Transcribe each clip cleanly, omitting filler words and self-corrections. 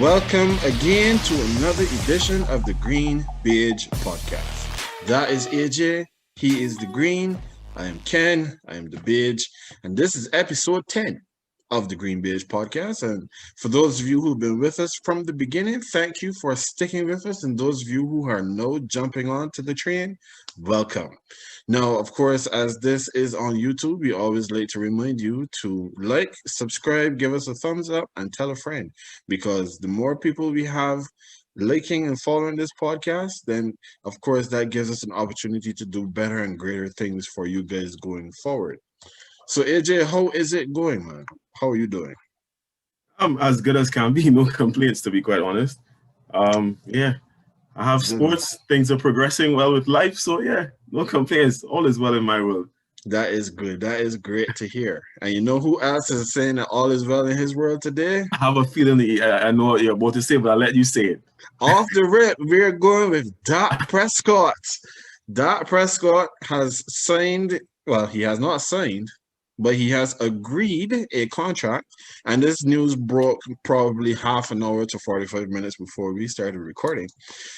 Welcome again to another edition of the GreenBaje podcast. That is AJ. He is the Green. I am Ken. I am the Beige. And this is episode 10 of the GreenBaje podcast. And for those of you who've been with us from the beginning, thank you for sticking with us. And those of you who are now jumping on to the train, welcome. Now, of course, as this is on YouTube, we always like to remind you to like, subscribe, give us a thumbs up, and tell a friend. Because the more people we have liking and following this podcast, then of course that gives us an opportunity to do better and greater things for you guys going forward. So AJ, how is it going, man? How are you doing? I'm as good as can be. No complaints, to be quite honest. Yeah, I have sports. Things are progressing well with life. So yeah, no complaints. All is well in my world. That is good. That is great to hear. And you know who else is saying that all is well in his world today? I have a feeling that I know what you're about to say, but I'll let you say it. Off the rip, we're going with Dak Prescott. Dak Prescott has signed, well, he has not signed, but he has agreed a contract. And this news broke probably half an hour to 45 minutes before we started recording.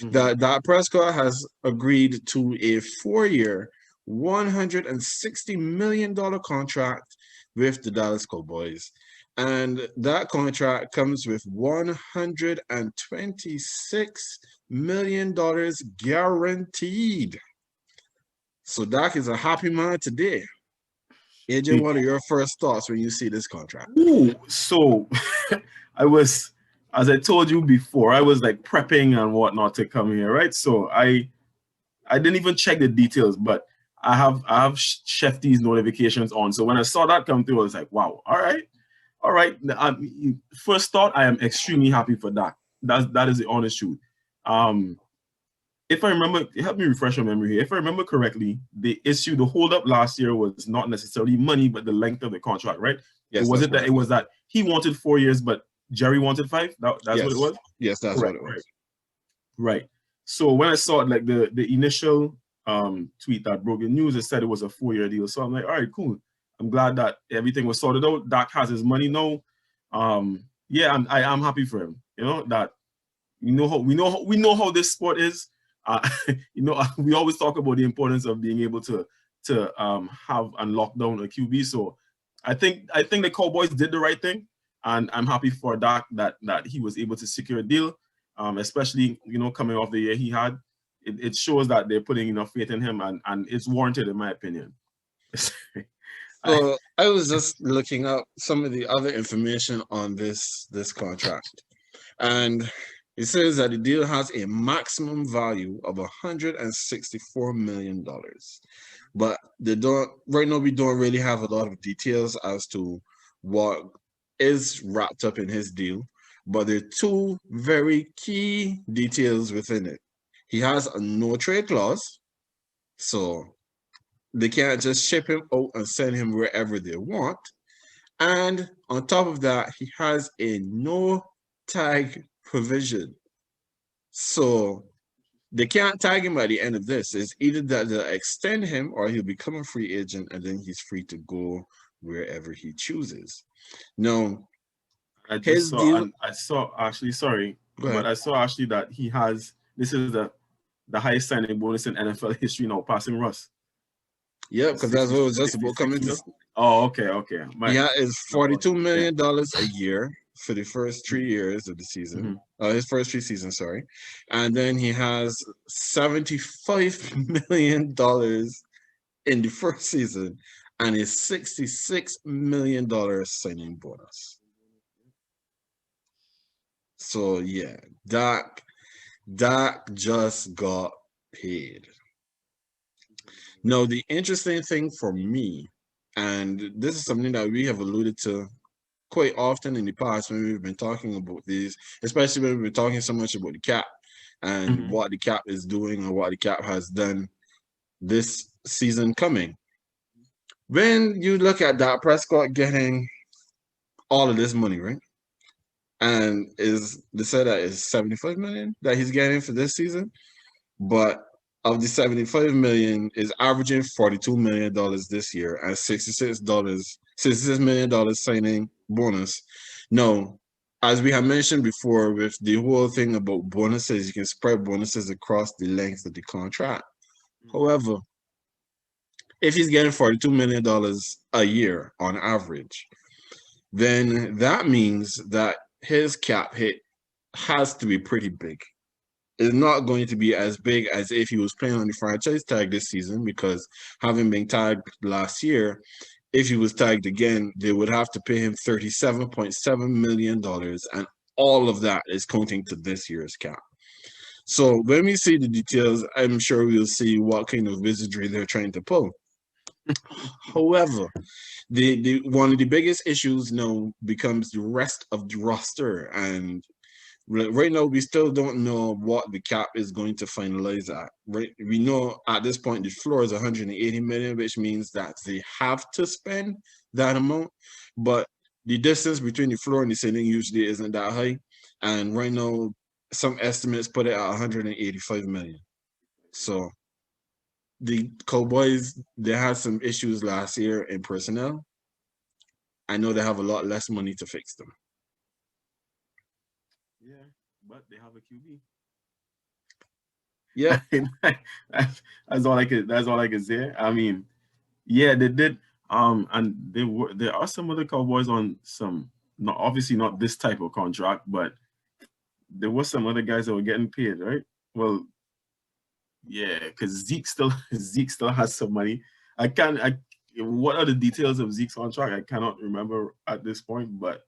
That Dak Prescott has agreed to a 4-year, $160 million contract with the Dallas Cowboys. And that contract comes with $126 million guaranteed. So Dak is a happy man today. AJ, what are your first thoughts when you see this contract? Ooh, so as I told you before, I was like prepping and whatnot to come here, right? So I didn't even check the details, but I have Shefty's notifications on. So when I saw that come through, I was like, wow, all right. First thought, I am extremely happy for Dak. That is the honest truth. If I remember, help me refresh my memory here. If I remember correctly, the holdup last year was not necessarily money, but the length of the contract, right? Yes, It was that he wanted 4 years, but Jerry wanted 5? That's what it was? Yes, that's what it was. Right. So when I saw it, like the initial tweet that broke the news, it said it was a 4-year deal. So I'm like, all right, cool. I'm glad that everything was sorted out. Dak has his money now. Yeah, I'm happy for him. You know that we know how this sport is. We always talk about the importance of being able to have and lock down a QB. So I think the Cowboys did the right thing, and I'm happy for Dak that he was able to secure a deal, especially coming off the year he had. It shows that they're putting enough faith in him, and it's warranted in my opinion. So I was just looking up some of the other information on this contract, and it says that the deal has a maximum value of $164 million. But right now we don't really have a lot of details as to what is wrapped up in his deal. But there are two very key details within it. He has a no trade clause, so they can't just ship him out and send him wherever they want. And on top of that, he has a no tag provision. So they can't tag him by the end of this. It's either that they'll extend him or he'll become a free agent and then he's free to go wherever he chooses. Now, I saw actually that he has, this is the highest signing bonus in NFL history now, passing Russ. Yeah, because that's what it was just about coming to. Oh, okay. Yeah, it's $42 million a year for the first 3 years of the season. His first 3 seasons, sorry. And then he has $75 million in the first season and a $66 million signing bonus. So yeah, Dak just got paid. Now, the interesting thing for me, and this is something that we have alluded to quite often in the past when we've been talking about these, especially when we've been talking so much about the cap and what the cap is doing or what the cap has done this season coming. When you look at Dak Prescott getting all of this money, right? And they said that is $75 million that he's getting for this season, but of the $75 million is averaging $42 million this year and $66 million signing bonus. Now, as we have mentioned before, with the whole thing about bonuses, you can spread bonuses across the length of the contract. However, if he's getting $42 million a year on average, then that means that his cap hit has to be pretty big. It's not going to be as big as if he was playing on the franchise tag this season, because having been tagged last year, if he was tagged again, they would have to pay him $37.7 million, and all of that is counting to this year's cap. So when we see the details, I'm sure we'll see what kind of wizardry they're trying to pull. However, the one of the biggest issues now becomes the rest of the roster, and right now we still don't know what the cap is going to finalize at. Right, we know at this point the floor is 180 million, which means that they have to spend that amount. But the distance between the floor and the ceiling usually isn't that high, and right now some estimates put it at 185 million. So the Cowboys, they had some issues last year in personnel. I know they have a lot less money to fix them. Yeah, but they have a QB. Yeah, that's all I could. That's all I could say. I mean, yeah, they did. And there are some other Cowboys on some, not obviously not this type of contract, but there was some other guys that were getting paid, right? Well, yeah, because Zeke still has some money. What are the details of Zeke's contract? I cannot remember at this point, but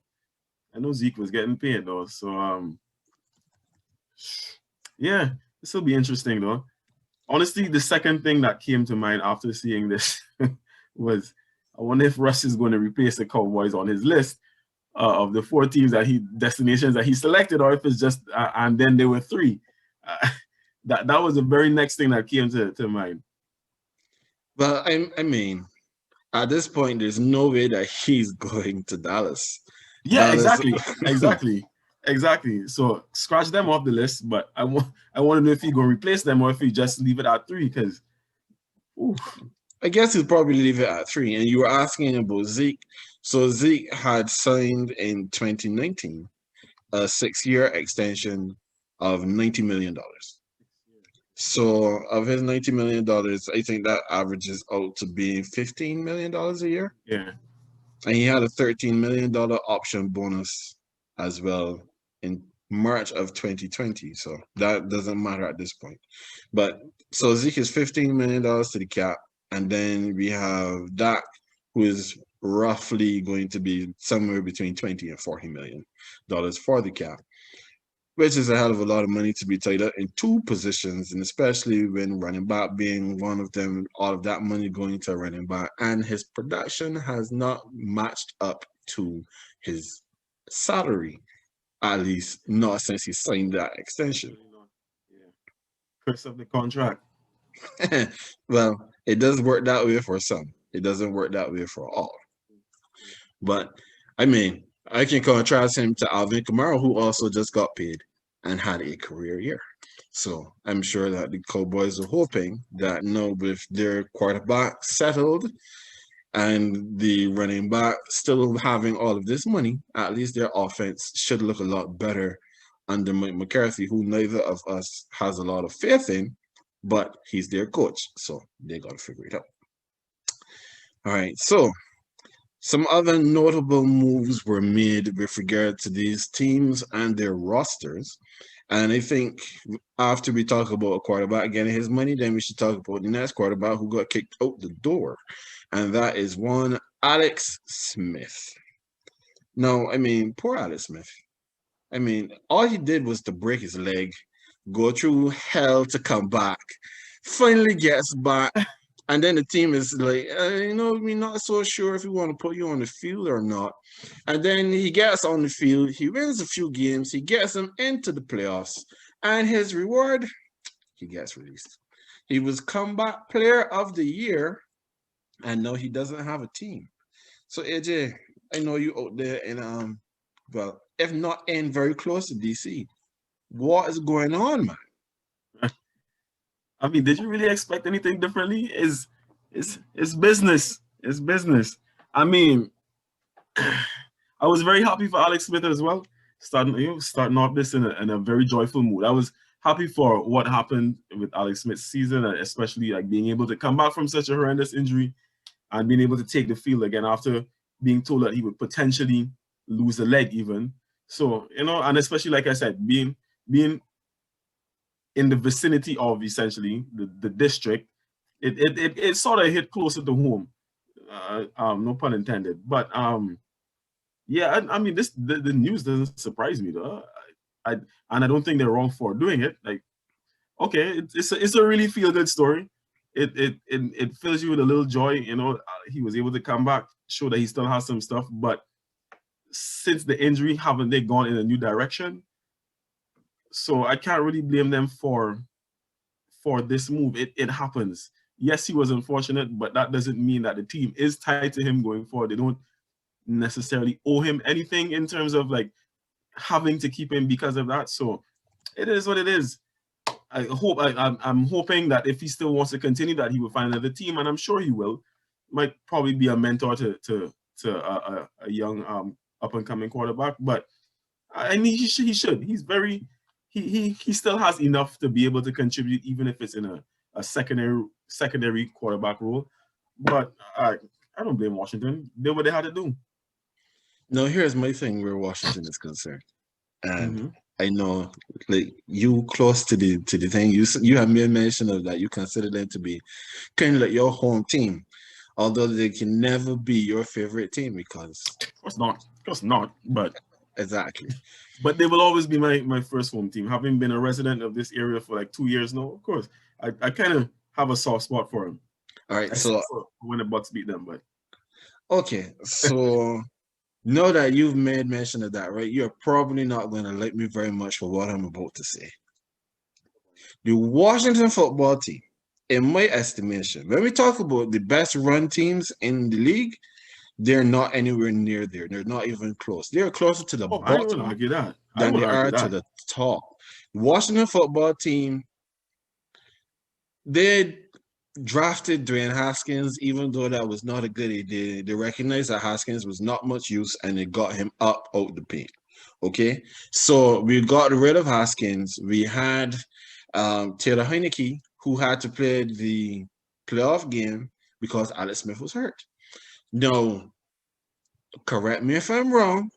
I know Zeke was getting paid though. So yeah, this will be interesting though. Honestly, the second thing that came to mind after seeing this was, I wonder if Russ is going to replace the Cowboys on his list of the 4 teams destinations that he selected, or if it's just and then there were 3. That was the very next thing that came to mind. Well, I mean, at this point, there's no way that he's going to Dallas. Yeah, Dallas. exactly. So scratch them off the list. But I want to know if he's going to replace them or if he just leave it at 3. Because I guess he'll probably leave it at 3. And you were asking about Zeke. So Zeke had signed in 2019 a 6-year extension of $90 million. So of his $90 million, I think that averages out to being $15 million a year. Yeah. And he had a $13 million option bonus as well in March of 2020. So that doesn't matter at this point. But so Zeke is $15 million to the cap. And then we have Dak, who is roughly going to be somewhere between $20 and $40 million for the cap, which is a hell of a lot of money to be tied up in 2 positions, and especially when running back being one of them, all of that money going to running back, and his production has not matched up to his salary, at least not since he signed that extension. Yeah. Curse of the contract. Well, it does work that way for some. It doesn't work that way for all. But I mean, I can contrast him to Alvin Kamara, who also just got paid and had a career year. So I'm sure that the Cowboys are hoping that now with their quarterback settled and the running back still having all of this money, at least their offense should look a lot better under Mike McCarthy, who neither of us has a lot of faith in, but he's their coach. So they got to figure it out. All right. So some other notable moves were made with regard to these teams and their rosters. And I think after we talk about a quarterback getting his money, then we should talk about the next quarterback who got kicked out the door. And that is one Alex Smith. No, I mean, poor Alex Smith. I mean, all he did was to break his leg, go through hell to come back, finally gets back. And then the team is like, we're not so sure if we want to put you on the field or not. And then he gets on the field, he wins a few games, he gets them into the playoffs, and his reward, he gets released. He was comeback player of the year, and now he doesn't have a team. So AJ, I know you out there in well, if not in very close to DC. What is going on, man? I mean, did you really expect anything differently? It's business. It's business. I mean, I was very happy for Alex Smith as well. starting off this in a very joyful mood. I was happy for what happened with Alex Smith's season, and especially like being able to come back from such a horrendous injury and being able to take the field again after being told that he would potentially lose a leg even. So, and especially like I said, being in the vicinity of essentially the district, it sort of hit closer to home. No pun intended. But yeah, I mean the news doesn't surprise me though. And I don't think they're wrong for doing it. Like, okay, it's a really feel good story. It fills you with a little joy. He was able to come back, show that he still has some stuff. But since the injury, haven't they gone in a new direction? So I can't really blame them for this move. It happens. Yes, he was unfortunate, but that doesn't mean that the team is tied to him going forward. They don't necessarily owe him anything in terms of like having to keep him because of that. So it is what it is. I'm hoping that if he still wants to continue, that he will find another team, and I'm sure he will. Might probably be a mentor to a young up and coming quarterback, but I mean he should. He's very he still has enough to be able to contribute, even if it's in a secondary quarterback role. But I don't blame Washington. Did what they had to do. Now, here's my thing where Washington is concerned, and I know, like, you close to the thing. You have made mention of that. You consider them to be kind of like your home team, although they can never be your favorite team because Of course not. But exactly. But they will always be my first home team. Having been a resident of this area for like 2 years now, of course, I kind of have a soft spot for them. All right, so when the Bucks beat them, but okay, so know that you've made mention of that, right? You're probably not going to like me very much for what I'm about to say. The Washington football team, in my estimation, when we talk about the best run teams in the league, they're not anywhere near there. They're not even close. They're closer to the I will bottom argue that. than they are to the top. The Washington football team, they drafted Dwayne Haskins, even though that was not a good idea. They recognized that Haskins was not much use, and they got him up out the paint. Okay, so we got rid of Haskins. We had Taylor Heineke, who had to play the playoff game because Alex Smith was hurt. Now, correct me if I'm wrong,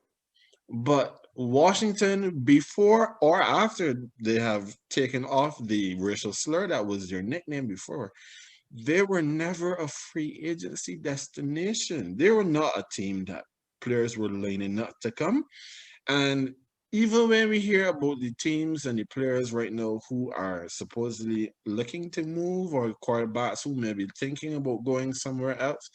but Washington, before or after they have taken off the racial slur that was their nickname before, they were never a free agency destination. They were not a team that players were lining up to come. And even when we hear about the teams and the players right now who are supposedly looking to move, or quarterbacks who may be thinking about going somewhere else,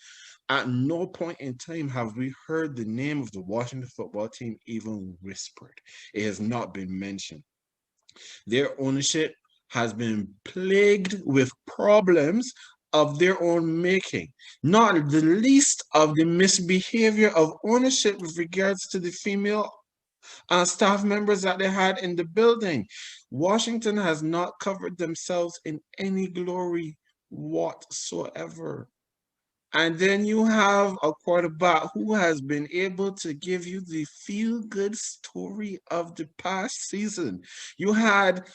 at no point in time have we heard the name of the Washington football team even whispered. It has not been mentioned. Their ownership has been plagued with problems of their own making, not the least of the misbehavior of ownership with regards to the female staff members that they had in the building. Washington has not covered themselves in any glory whatsoever. And then you have a quarterback who has been able to give you the feel-good story of the past season. You had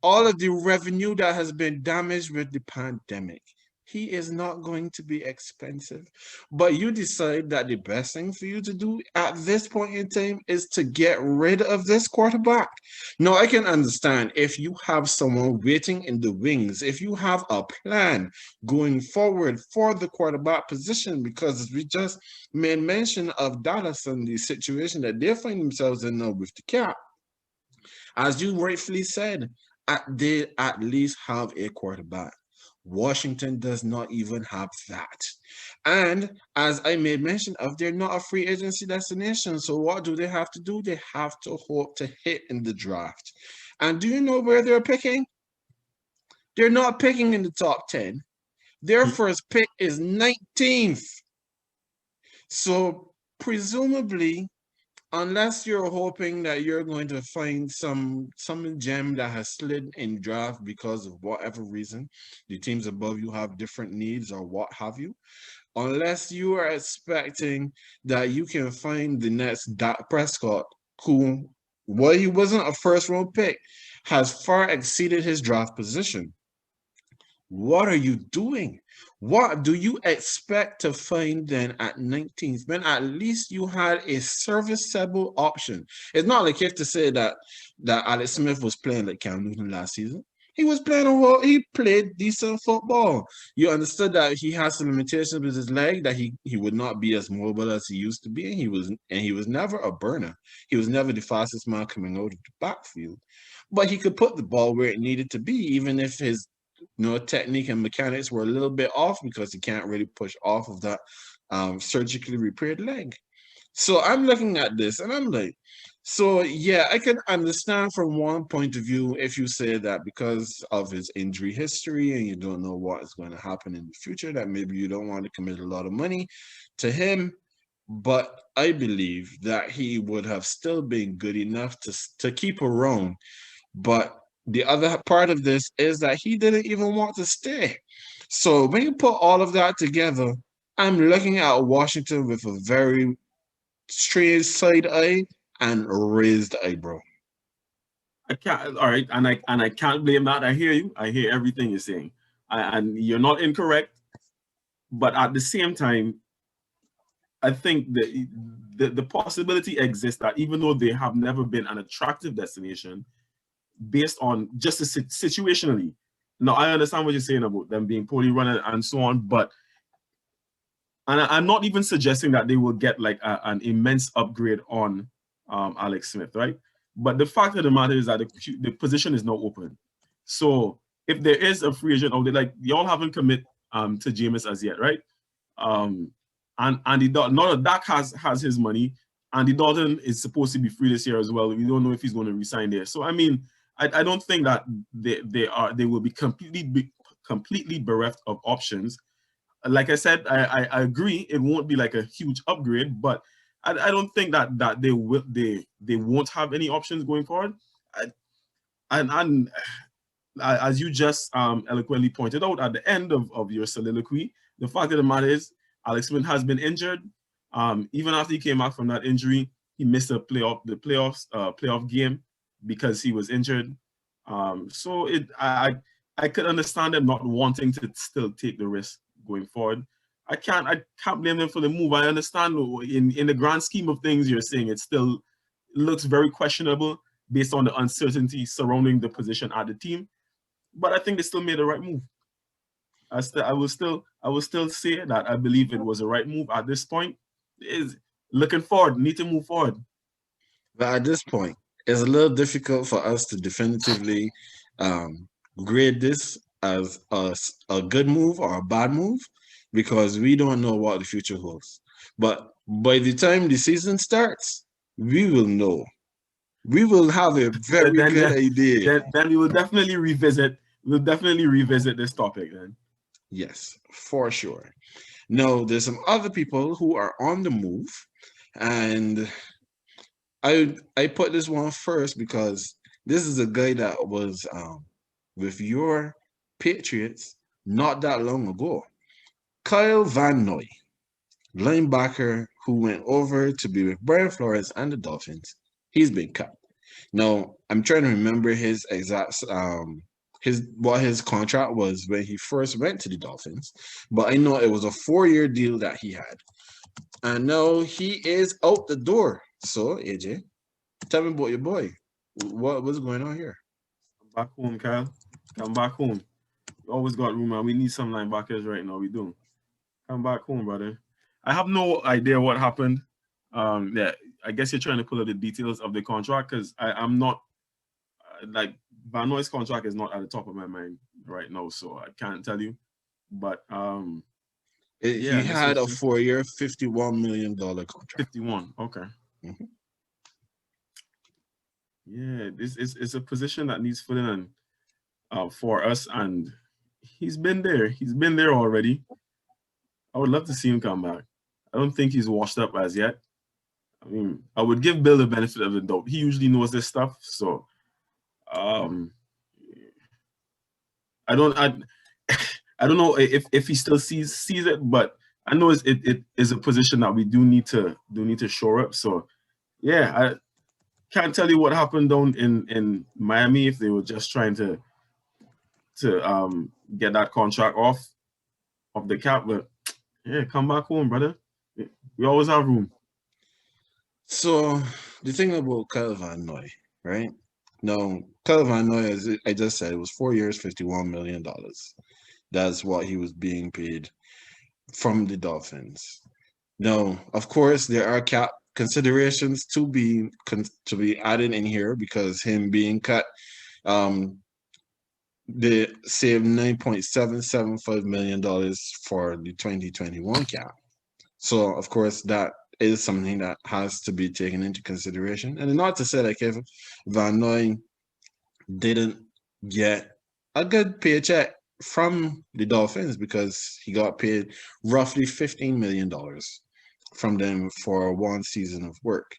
all of the revenue that has been damaged with the pandemic. He is not going to be expensive, but you decide that the best thing for you to do at this point in time is to get rid of this quarterback. Now, I can understand if you have someone waiting in the wings, if you have a plan going forward for the quarterback position, because we just made mention of Dallas and the situation that they find themselves in now with the cap. As you rightfully said, they at least have a quarterback. Washington does not even have that. And as I made mention of, they're not a free agency destination. So what do they have to do? They have to hope to hit in the draft. And do you know where they're picking? They're not picking in the top 10. Their first pick is 19th. So presumably, unless you're hoping that you're going to find some gem that has slid in draft because of whatever reason, the teams above you have different needs or what have you, unless you are expecting that you can find the next Dak Prescott who, while he wasn't a first-round pick, has far exceeded his draft position. What are you doing? What do you expect to find then at 19th? Man, at least you had a serviceable option. It's not like you have to say that Alex Smith was playing like Cam Newton last season. He was playing he played decent football. You understood that he has some limitations with his leg, that he would not be as mobile as he used to be. And he was never a burner. He was never the fastest man coming out of the backfield. But he could put the ball where it needed to be, even if his technique and mechanics were a little bit off, because he can't really push off of that surgically repaired leg. So I'm looking at this and I'm like, so yeah, I can understand from one point of view if you say that because of his injury history and you don't know what is going to happen in the future, that maybe you don't want to commit a lot of money to him. But I believe that he would have still been good enough to keep around. But the other part of this is that he didn't even want to stay. So when you put all of that together, I'm looking at Washington with a very straight side eye and raised eyebrow. I can't. All right, and I can't blame that. I hear you. I hear everything you're saying, and you're not incorrect. But at the same time, I think the possibility exists that even though they have never been an attractive destination, based on just situationally. Now, I understand what you're saying about them being poorly run and so on, but I'm not even suggesting that they will get like an immense upgrade on Alex Smith, right? But the fact of the matter is that the position is now open. So if there is a free agent out there, like y'all haven't commit to Jameis as yet, right? And Andy Dalton, not that Dak has his money. Andy Dalton is supposed to be free this year as well. We don't know if he's going to resign there. So I mean, I don't think that they will be completely bereft of options. Like I said, I agree it won't be like a huge upgrade, but I don't think that they won't have any options going forward. And as you just eloquently pointed out at the end of your soliloquy, the fact of the matter is Alex Smith has been injured. Even after he came back from that injury, he missed the playoff game because he was injured. So I could understand them not wanting to still take the risk going forward. I can't blame them for the move. I understand in the grand scheme of things you're saying it still looks very questionable based on the uncertainty surrounding the position at the team. But I think they still made the right move. I will still say that I believe it was the right move at this point. Is looking forward, need to move forward. But at this point, it's a little difficult for us to definitively grade this as a good move or a bad move because we don't know what the future holds. But by the time the season starts, we will know. We will have a very good idea. Then we will definitely revisit. We'll definitely revisit this topic then. Yes, for sure. Now, there's some other people who are on the move, and I put this one first because this is a guy that was with your Patriots not that long ago. Kyle Van Noy, linebacker who went over to be with Brian Flores and the Dolphins. He's been cut. Now, I'm trying to remember his exact what his contract was when he first went to the Dolphins, but I know it was a 4-year deal that he had. And now he is out the door. So, AJ, tell me about your boy. What's going on here? Come back home, Kyle. Come back home. We always got room, man. We need some linebackers right now. We do. Come back home, brother. I have no idea what happened. Yeah, I guess you're trying to pull out the details of the contract because I'm not like Van Noy's contract is not at the top of my mind right now, so I can't tell you. But he had a 4-year, $51 million contract. 51, okay. Mm-hmm. Yeah, this is a position that needs filling in for us, and he's been there. He's been there already. I would love to see him come back. I don't think he's washed up as yet. I mean, I would give Bill the benefit of the doubt. He usually knows this stuff, so I don't know if he still sees it, but I know it is a position that we do need to shore up. So yeah, can't tell you what happened down in Miami if they were just trying to get that contract off of the cap. But yeah, come back home, brother. We always have room. So the thing about Kyle Van Noy, right? No, Kyle Van Noy, as I just said, it was 4 years, $51 million. That's what he was being paid from the Dolphins. Now, of course, there are cap considerations to be added in here because him being cut, they saved $9.775 million for the 2021 cap. So, of course, that is something that has to be taken into consideration. And not to say like if Van Noy didn't get a good paycheck from the Dolphins because he got paid roughly $15 million from them for one season of work.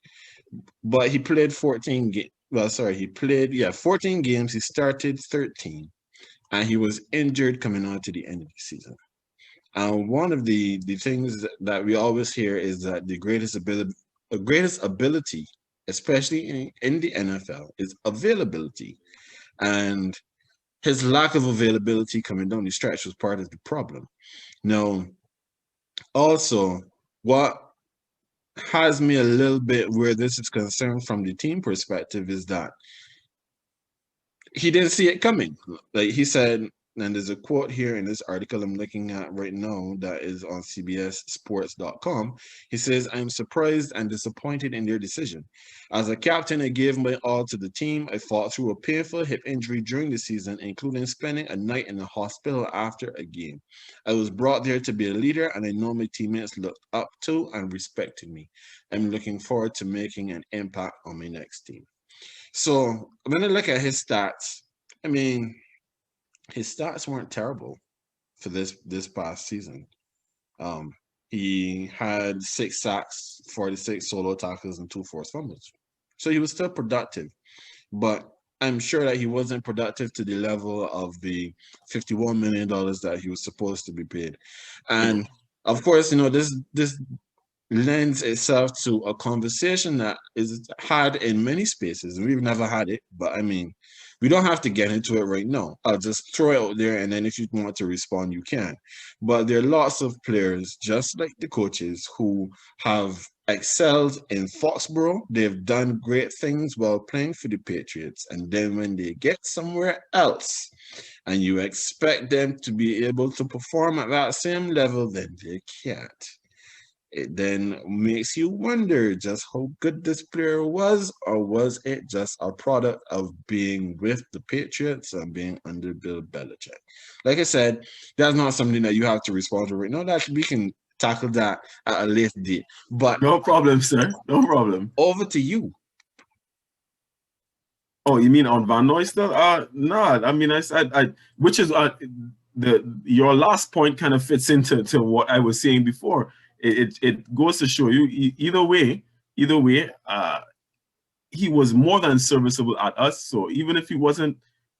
But he played 14 games. Well, sorry, he played 14 games. He started 13, and he was injured coming on to the end of the season. And one of the things that we always hear is that the greatest ability, especially in the NFL, is availability. And his lack of availability coming down the stretch was part of the problem. Now, also, what has me a little bit where this is concerned from the team perspective is that he didn't see it coming. Like he said, and there's a quote here in this article I'm looking at right now that is on CBSSports.com. He says, "I'm surprised and disappointed in their decision. As a captain, I gave my all to the team. I fought through a painful hip injury during the season, including spending a night in the hospital after a game. I was brought there to be a leader, and I know my teammates looked up to and respected me. I'm looking forward to making an impact on my next team." So when I look at his stats, I mean, his stats weren't terrible for this past season. He had 6 sacks, 46 solo tackles, and 2 forced fumbles. So he was still productive, but I'm sure that he wasn't productive to the level of the $51 million that he was supposed to be paid. And of course, this lends itself to a conversation that is had in many spaces. We've never had it, but I mean, we don't have to get into it right now. I'll just throw it out there, and then if you want to respond, you can. But there are lots of players, just like the coaches, who have excelled in Foxborough. They've done great things while playing for the Patriots. And then when they get somewhere else and you expect them to be able to perform at that same level, then they can't. It then makes you wonder just how good this player was, or was it just a product of being with the Patriots and being under Bill Belichick? Like I said, that's not something that you have to respond to right now. That we can tackle that at a later date. But no problem, sir. No problem. Over to you. Oh, you mean on Van Noy still? No. I mean, I which is your last point kind of fits into what I was saying before. It goes to show you either way, he was more than serviceable at us. So even if he wasn't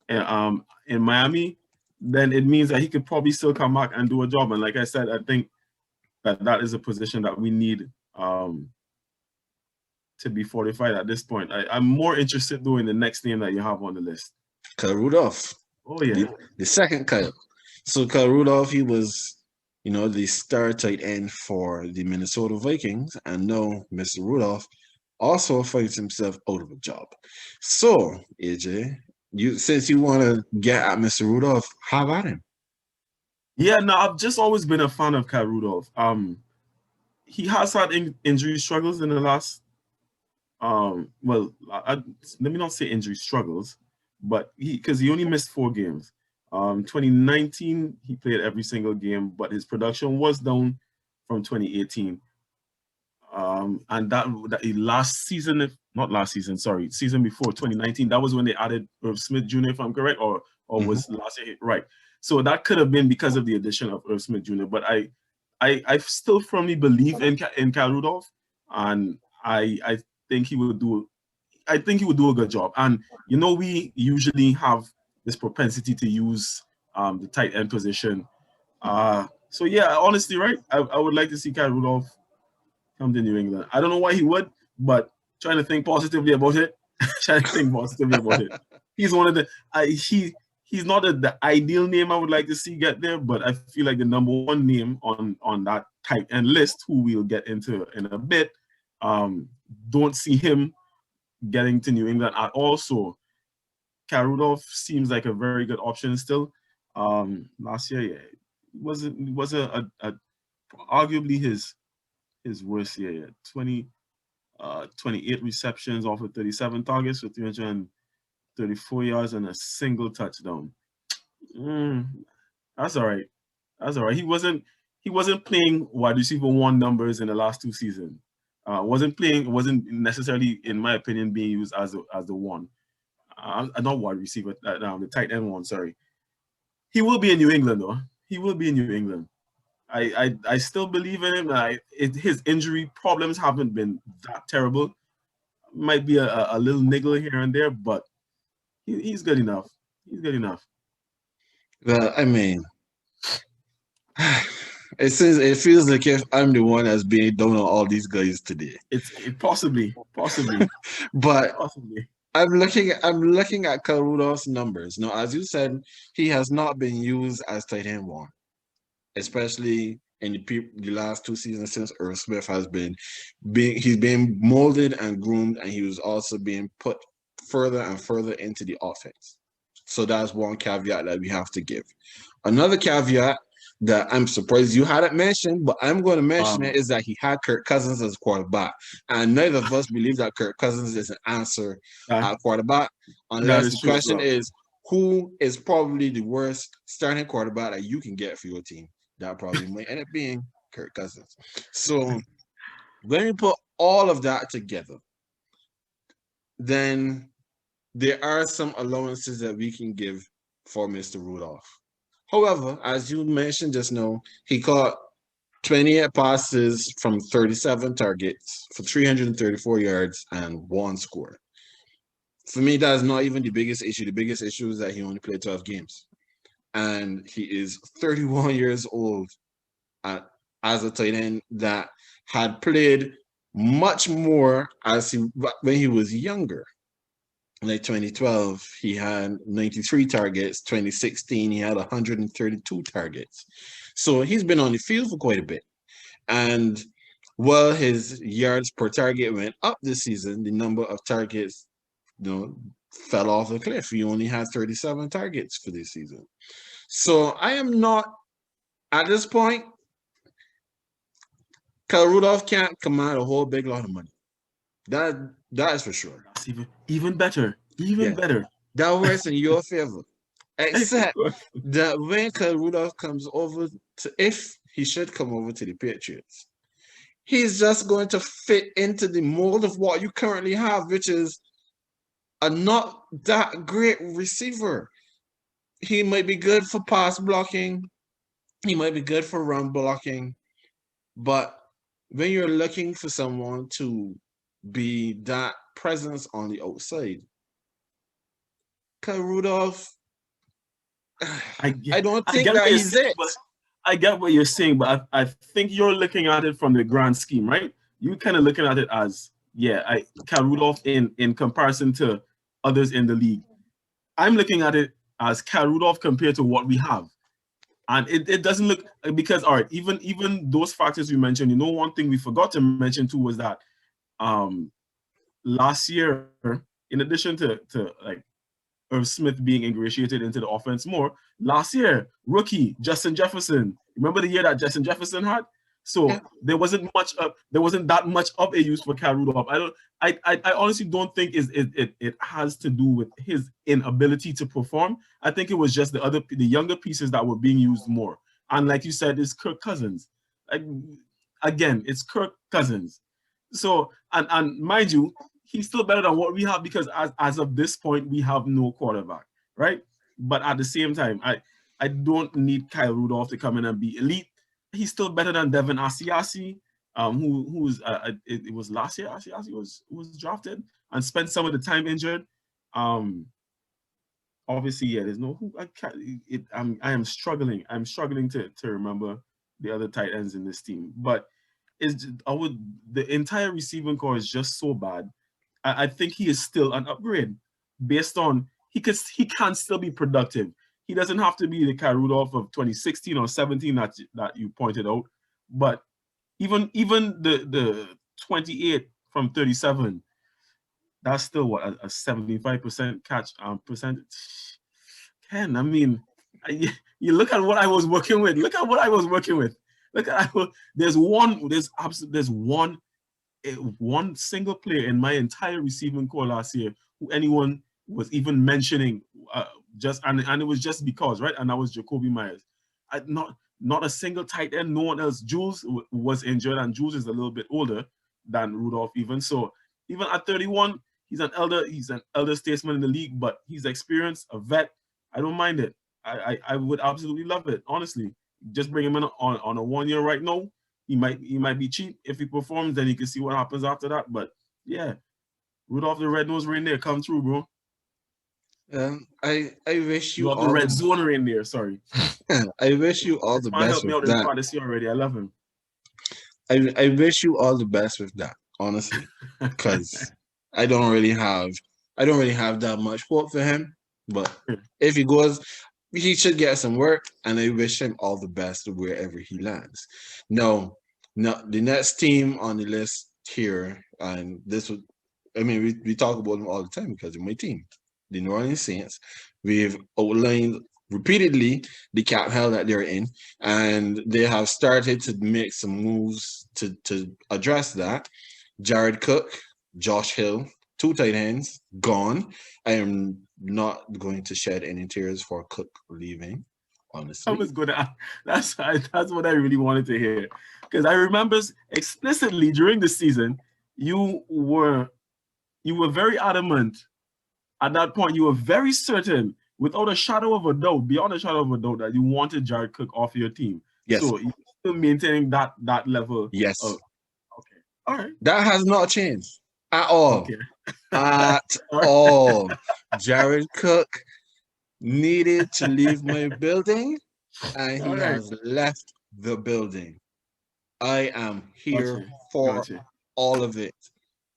in Miami, then it means that he could probably still come back and do a job. And like I said, I think that is a position that we need to be fortified at this point. I'm more interested though in the next name that you have on the list. Kyle Rudolph. Oh yeah. The second Kyle. So Kyle Rudolph, he was the star tight end for the Minnesota Vikings. And now Mr. Rudolph also finds himself out of a job. So, AJ, since you want to get at Mr. Rudolph, have at him. Yeah, no, I've just always been a fan of Kyle Rudolph. He has had injury struggles in the last, let me not say injury struggles, but because he only missed 4 games. 2019, he played every single game, but his production was down from 2018. And that season before 2019, that was when they added Irv Smith Jr., if I'm correct, or was last year, right? So that could have been because of the addition of Irv Smith Jr. But I still firmly believe in Kyle Rudolph, and I think he would do a good job. And we usually have this propensity to use the tight end position. So yeah, honestly, right, I would like to see Kyle Rudolph come to New England. I don't know why he would, but trying to think positively about it, Trying to think more still about it. He's one of the he's not the ideal name I would like to see get there, but I feel like the number one name on that tight end list, who we'll get into in a bit. Don't see him getting to New England at all. So Kyle Rudolph seems like a very good option still. Last year, yeah, wasn't arguably his worst year yet. 28 receptions off of 37 targets for 334 yards and a single touchdown. That's all right. That's all right. He wasn't playing wide receiver one numbers in the last 2 seasons. Wasn't necessarily, in my opinion, being used as the one. Not wide receiver, the tight end one. Sorry. He will be in New England though. He will be in New England. I still believe in him. His injury problems haven't been that terrible. Might be a little niggle here and there, but he's good enough. He's good enough. Well, I mean, it feels like if I'm the one that's being down on all these guys today. It possibly. But possibly. I'm looking at Kyle Rudolph's numbers. Now, as you said, he has not been used as tight end one, especially in the last 2 seasons since Irv Smith has he's been molded and groomed, and he was also being put further and further into the offense. So that's one caveat that we have to give. Another caveat that I'm surprised you hadn't mentioned, but I'm going to mention it, is that he had Kirk Cousins as quarterback. And neither of us believe that Kirk Cousins is an answer at quarterback, unless the question is, who is probably the worst starting quarterback that you can get for your team? That probably might end up being Kirk Cousins. So when we put all of that together, then there are some allowances that we can give for Mr. Rudolph. However, as you mentioned just now, he caught 28 passes from 37 targets for 334 yards and 1 score. For me, that is not even the biggest issue. The biggest issue is that he only played 12 games. And he is 31 years old as a tight end that had played much more when he was younger. Like 2012, he had 93 targets. 2016, he had 132 targets. So he's been on the field for quite a bit. And while his yards per target went up this season, the number of targets, fell off a cliff. He only had 37 targets for this season. So I am not, at this point, Kyle Rudolph can't command a whole big lot of money. That is for sure. That's even better. Better. That works in your favor. Except that when Kyle Rudolph comes over if he should come over to the Patriots, he's just going to fit into the mold of what you currently have, which is a not that great receiver. He might be good for pass blocking. He might be good for run blocking. But when you're looking for someone to be that presence on the outside, Kyle Rudolph, I don't think that he's it. I get what you're saying, but I think you're looking at it from the grand scheme, right? You're kind of looking at it as, Kyle Rudolph in comparison to others in the league. I'm looking at it as Kyle Rudolph compared to what we have. And it doesn't look, because, all right, even those factors we mentioned, one thing we forgot to mention too was that last year, in addition to like Irv Smith being ingratiated into the offense more, last year, rookie Justin Jefferson. Remember the year that Justin Jefferson had? So there wasn't that much of a use for Kyle Rudolph. I honestly don't think it has to do with his inability to perform. I think it was just the younger pieces that were being used more. And like you said, it's Kirk Cousins. Again, it's Kirk Cousins. So and mind you, he's still better than what we have, because as of this point, we have no quarterback, right? But at the same time, I don't need Kyle Rudolph to come in and be elite. He's still better than Devin Asiasi, who's it was last year. Asiasi was drafted and spent some of the time injured. Obviously, there's no who I am struggling. I'm struggling to remember the other tight ends in this team, but the entire receiving core is just so bad. I think he is still an upgrade based on he can still be productive. He doesn't have to be the Kyle Rudolph of 2016 or 17 that you pointed out, but even the 28 from 37, that's still what a 75% catch percentage. Ken, I mean, you look at what I was working with. Look at what I was working with. Look at there's one single player in my entire receiving core last year who anyone was even mentioning, and it was just because, right? And that was Jacoby Myers. Not a single tight end, no one else. Jules was injured, and Jules is a little bit older than Rudolph even. So even at 31, he's an elder statesman in the league, but he's experienced, a vet. I don't mind it. I would absolutely love it, honestly. Just bring him in on a 1 year right now. He might be cheap. If he performs, then you can see what happens after that. But yeah, Rudolph the Red-Nosed Reindeer, come through, bro. I wish you all the red zone reindeer. Sorry. I wish you all the best help me out with in that. fantasy already. I love him. I wish you all the best with that, honestly, because I don't really have that much hope for him. But if he goes, he should get some work, and I wish him all the best wherever he lands. No, the next team on the list here, and this would, I mean, we talk about them all the time because they're my team, the New Orleans Saints. We've outlined repeatedly the cap hell that they're in, and they have started to make some moves to address that. Jared Cook, Josh Hill, 2 tight ends gone. I am not going to shed any tears for Cook leaving, honestly. I was good at that's what I really wanted to hear, because I remember explicitly during the season you were very adamant. At that point, you were very certain, without a shadow of a doubt, beyond a shadow of a doubt, that you wanted Jared Cook off your team. Yes. So you're still maintaining that level. Yes. Okay. All right. That has not changed at all. Okay. At all. Jared Cook needed to leave my building, and he has left the building. I am here for all of it.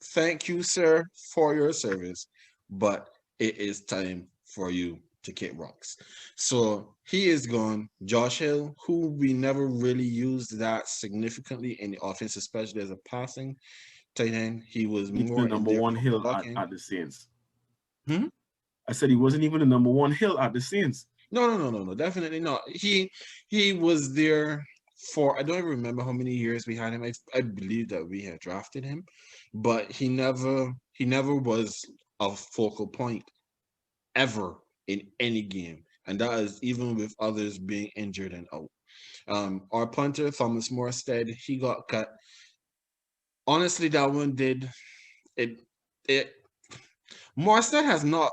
Thank you, sir, for your service, but it is time for you to kick rocks. So he is gone. Josh Hill, who we never really used that significantly in the offense, especially as a passing tight end. He was more the number one Hill at the Saints. I said he wasn't even the number one Hill at the Saints. No, definitely not. He was there for, I don't even remember how many years we had him. I believe that we had drafted him, but he never was a focal point ever in any game, and that is even with others being injured and out. Our punter, Thomas Morstead, he got cut. Honestly, that one did it. Morstead has not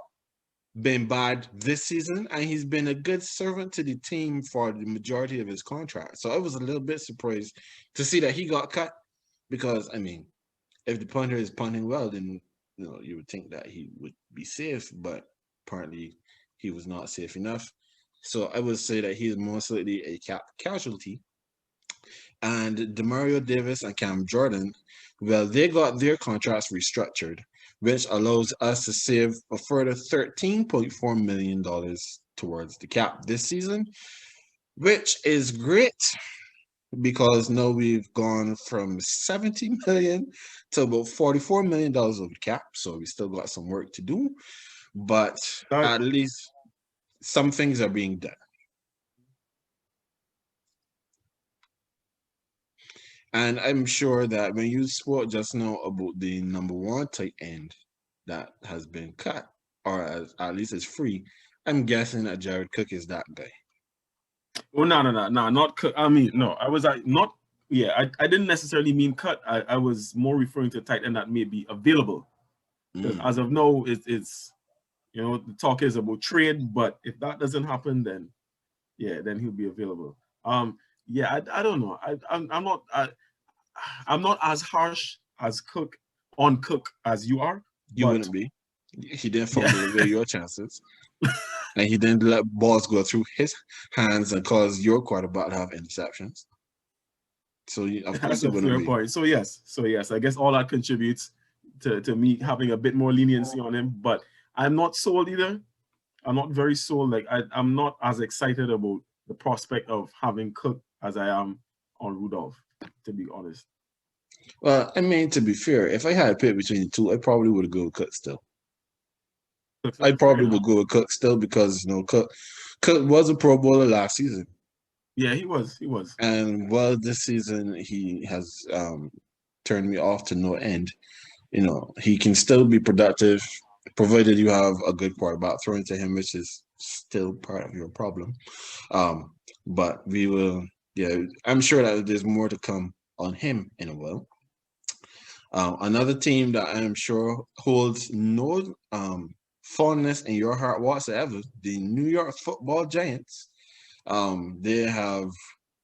been bad this season, and he's been a good servant to the team for the majority of his contract. So I was a little bit surprised to see that he got cut, because I mean, if the punter is punting well, then you would think that he would be safe, but apparently he was not safe enough. So I would say that he is most likely a cap casualty. And Demario Davis and Cam Jordan, well, they got their contracts restructured, which allows us to save a further $13.4 million towards the cap this season, which is great, because now we've gone from $70 million to about $44 million over the cap. So we still got some work to do, but at least some things are being done. And I'm sure that when you spoke just now about the number one tight end that has been cut, or at least is free, I'm guessing that Jared Cook is that guy. Oh, no, not Cook. I mean, no, I was not. Yeah, I didn't necessarily mean cut. I was more referring to tight end that may be available. Because as of now, it's the talk is about trade, but if that doesn't happen, then then he'll be available. I don't know. I'm not as harsh as Cook as you are. You wouldn't be. He didn't fumble away your chances, and he didn't let balls go through his hands and cause your quarterback to have interceptions. So of course, that's a fair point. So yes, I guess all that contributes. to me having a bit more leniency on him, but I'm not sold either. I'm not very sold. Like I'm not as excited about the prospect of having Cook as I am on Rudolph, to be honest. Well, I mean, to be fair, if I had a pick between the two, I probably would go with Cook still. I probably would go with Cook still because Cook was a Pro Bowler last season. Yeah, he was. And this season he has turned me off to no end. He can still be productive, provided you have a good quarterback throwing to him, which is still part of your problem. But we will, I'm sure that there's more to come on him in a while. Another team that I am sure holds no fondness in your heart whatsoever, the New York Football Giants. They have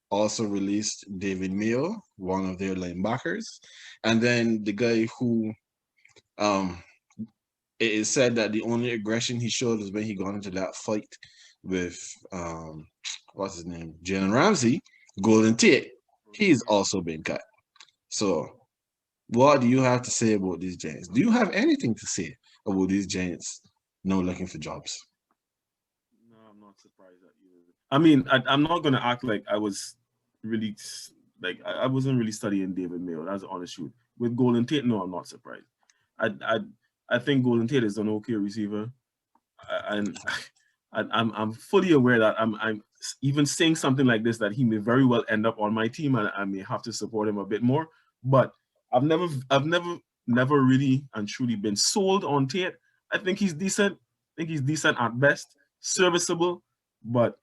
also released David Mayo, one of their linebackers, and then the guy who it is said that the only aggression he showed was when he got into that fight with what's his name, Jalen Ramsey, Golden Tate. He's also been cut. So what do you have to say about these Giants? Do you have anything to say about these Giants now looking for jobs? No, I'm not surprised at you. I mean, I'm not gonna act like I was really I wasn't really studying David Mayo. That's the honest truth. With Golden Tate, no, I'm not surprised. I think Golden Tate is an okay receiver, and I'm fully aware that I'm even saying something like this, that he may very well end up on my team, and I may have to support him a bit more. But I've never really and truly been sold on Tate. I think he's decent. I think he's decent at best, serviceable, but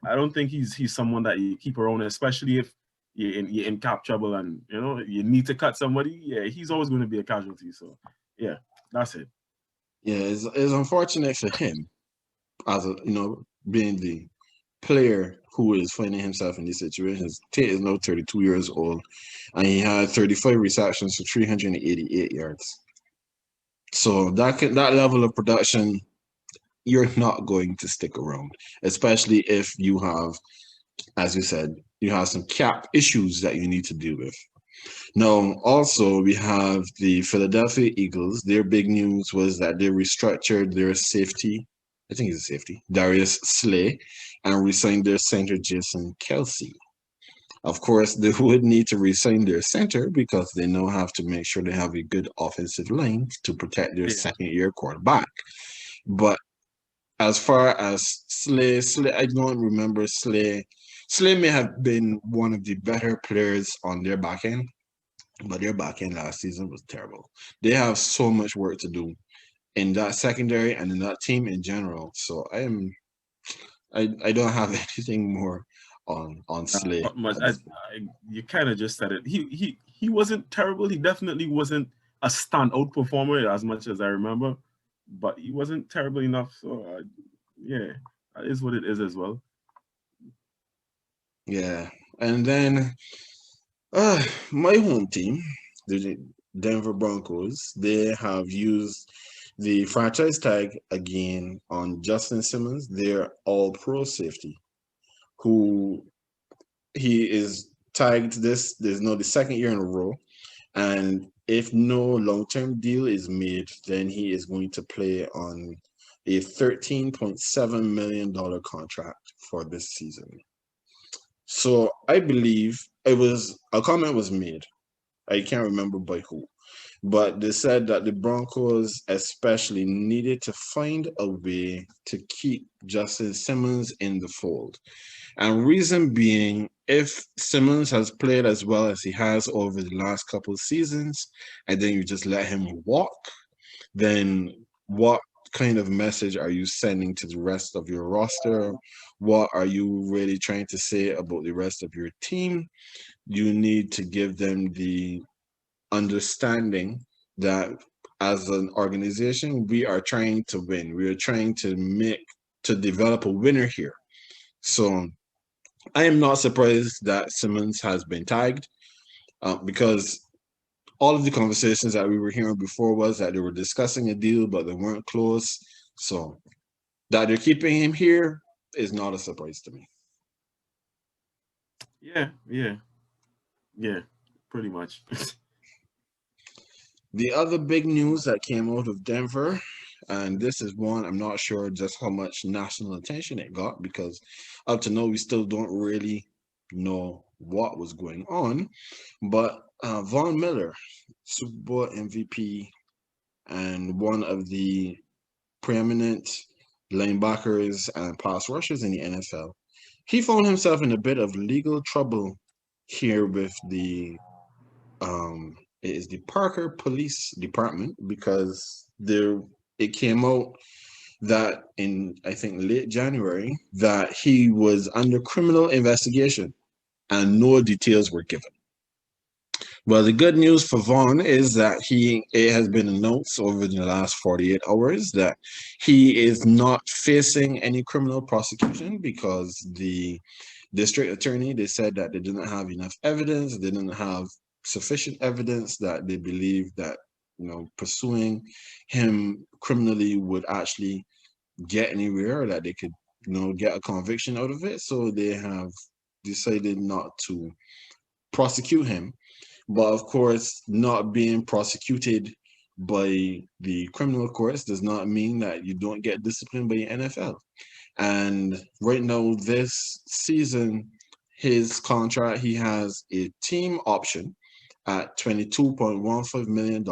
I don't think he's someone that you keep around, especially if you're in cap trouble and you need to cut somebody. Yeah, he's always going to be a casualty. So yeah, that's it. Yeah, it's unfortunate for him, as being the player who is finding himself in these situations. Tate is now 32 years old, and he had 35 receptions for 388 yards. So that level of production, you're not going to stick around, especially if you have, as you said, you have some cap issues that you need to deal with. Now, also, we have the Philadelphia Eagles. Their big news was that they restructured their safety, I think it's a safety, Darius Slay, and re-signed their center, Jason Kelce. Of course, they would need to re-sign their center because they now have to make sure they have a good offensive line to protect their second-year quarterback. But as far as Slay, I don't remember Slay. Slay may have been one of the better players on their back end, but their back end last season was terrible. They have so much work to do in that secondary and in that team in general. So I don't have anything more on Slay. You kind of just said it. He wasn't terrible. He definitely wasn't a standout performer as much as I remember, but he wasn't terrible enough. So yeah, that is what it is as well. Yeah, and then my home team, the Denver Broncos, they have used the franchise tag again on Justin Simmons, their all-pro safety, who he is tagged this. There's the second year in a row. And if no long-term deal is made, then he is going to play on a $13.7 million contract for this season. So I believe a comment was made. I can't remember by who, but they said that the Broncos especially needed to find a way to keep Justin Simmons in the fold. And reason being, if Simmons has played as well as he has over the last couple of seasons, and then you just let him walk, then what kind of message are you sending to the rest of your roster? What are you really trying to say about the rest of your team? You need to give them the understanding that as an organization, we are trying to win. We are trying to develop a winner here. So I am not surprised that Simmons has been tagged because all of the conversations that we were hearing before was that they were discussing a deal, but they weren't close. So that they're keeping him here is not a surprise to me. Yeah, pretty much. The other big news that came out of Denver, and this is one I'm not sure just how much national attention it got because up to now we still don't really know what was going on. But Von Miller, Super Bowl MVP and one of the preeminent linebackers and pass rushers in the NFL, he found himself in a bit of legal trouble here with the it is the Parker Police Department because it came out that in I think late January that he was under criminal investigation and no details were given. Well, the good news for Vaughn is that it has been announced over the last 48 hours that he is not facing any criminal prosecution because the district attorney, they said that they didn't have enough evidence, they didn't have sufficient evidence that they believe that, pursuing him criminally would actually get anywhere, or that they could, get a conviction out of it. So they have decided not to prosecute him. But of course, not being prosecuted by the criminal courts does not mean that you don't get disciplined by the NFL. And right now, this season, his contract, he has a team option at $22.15 million.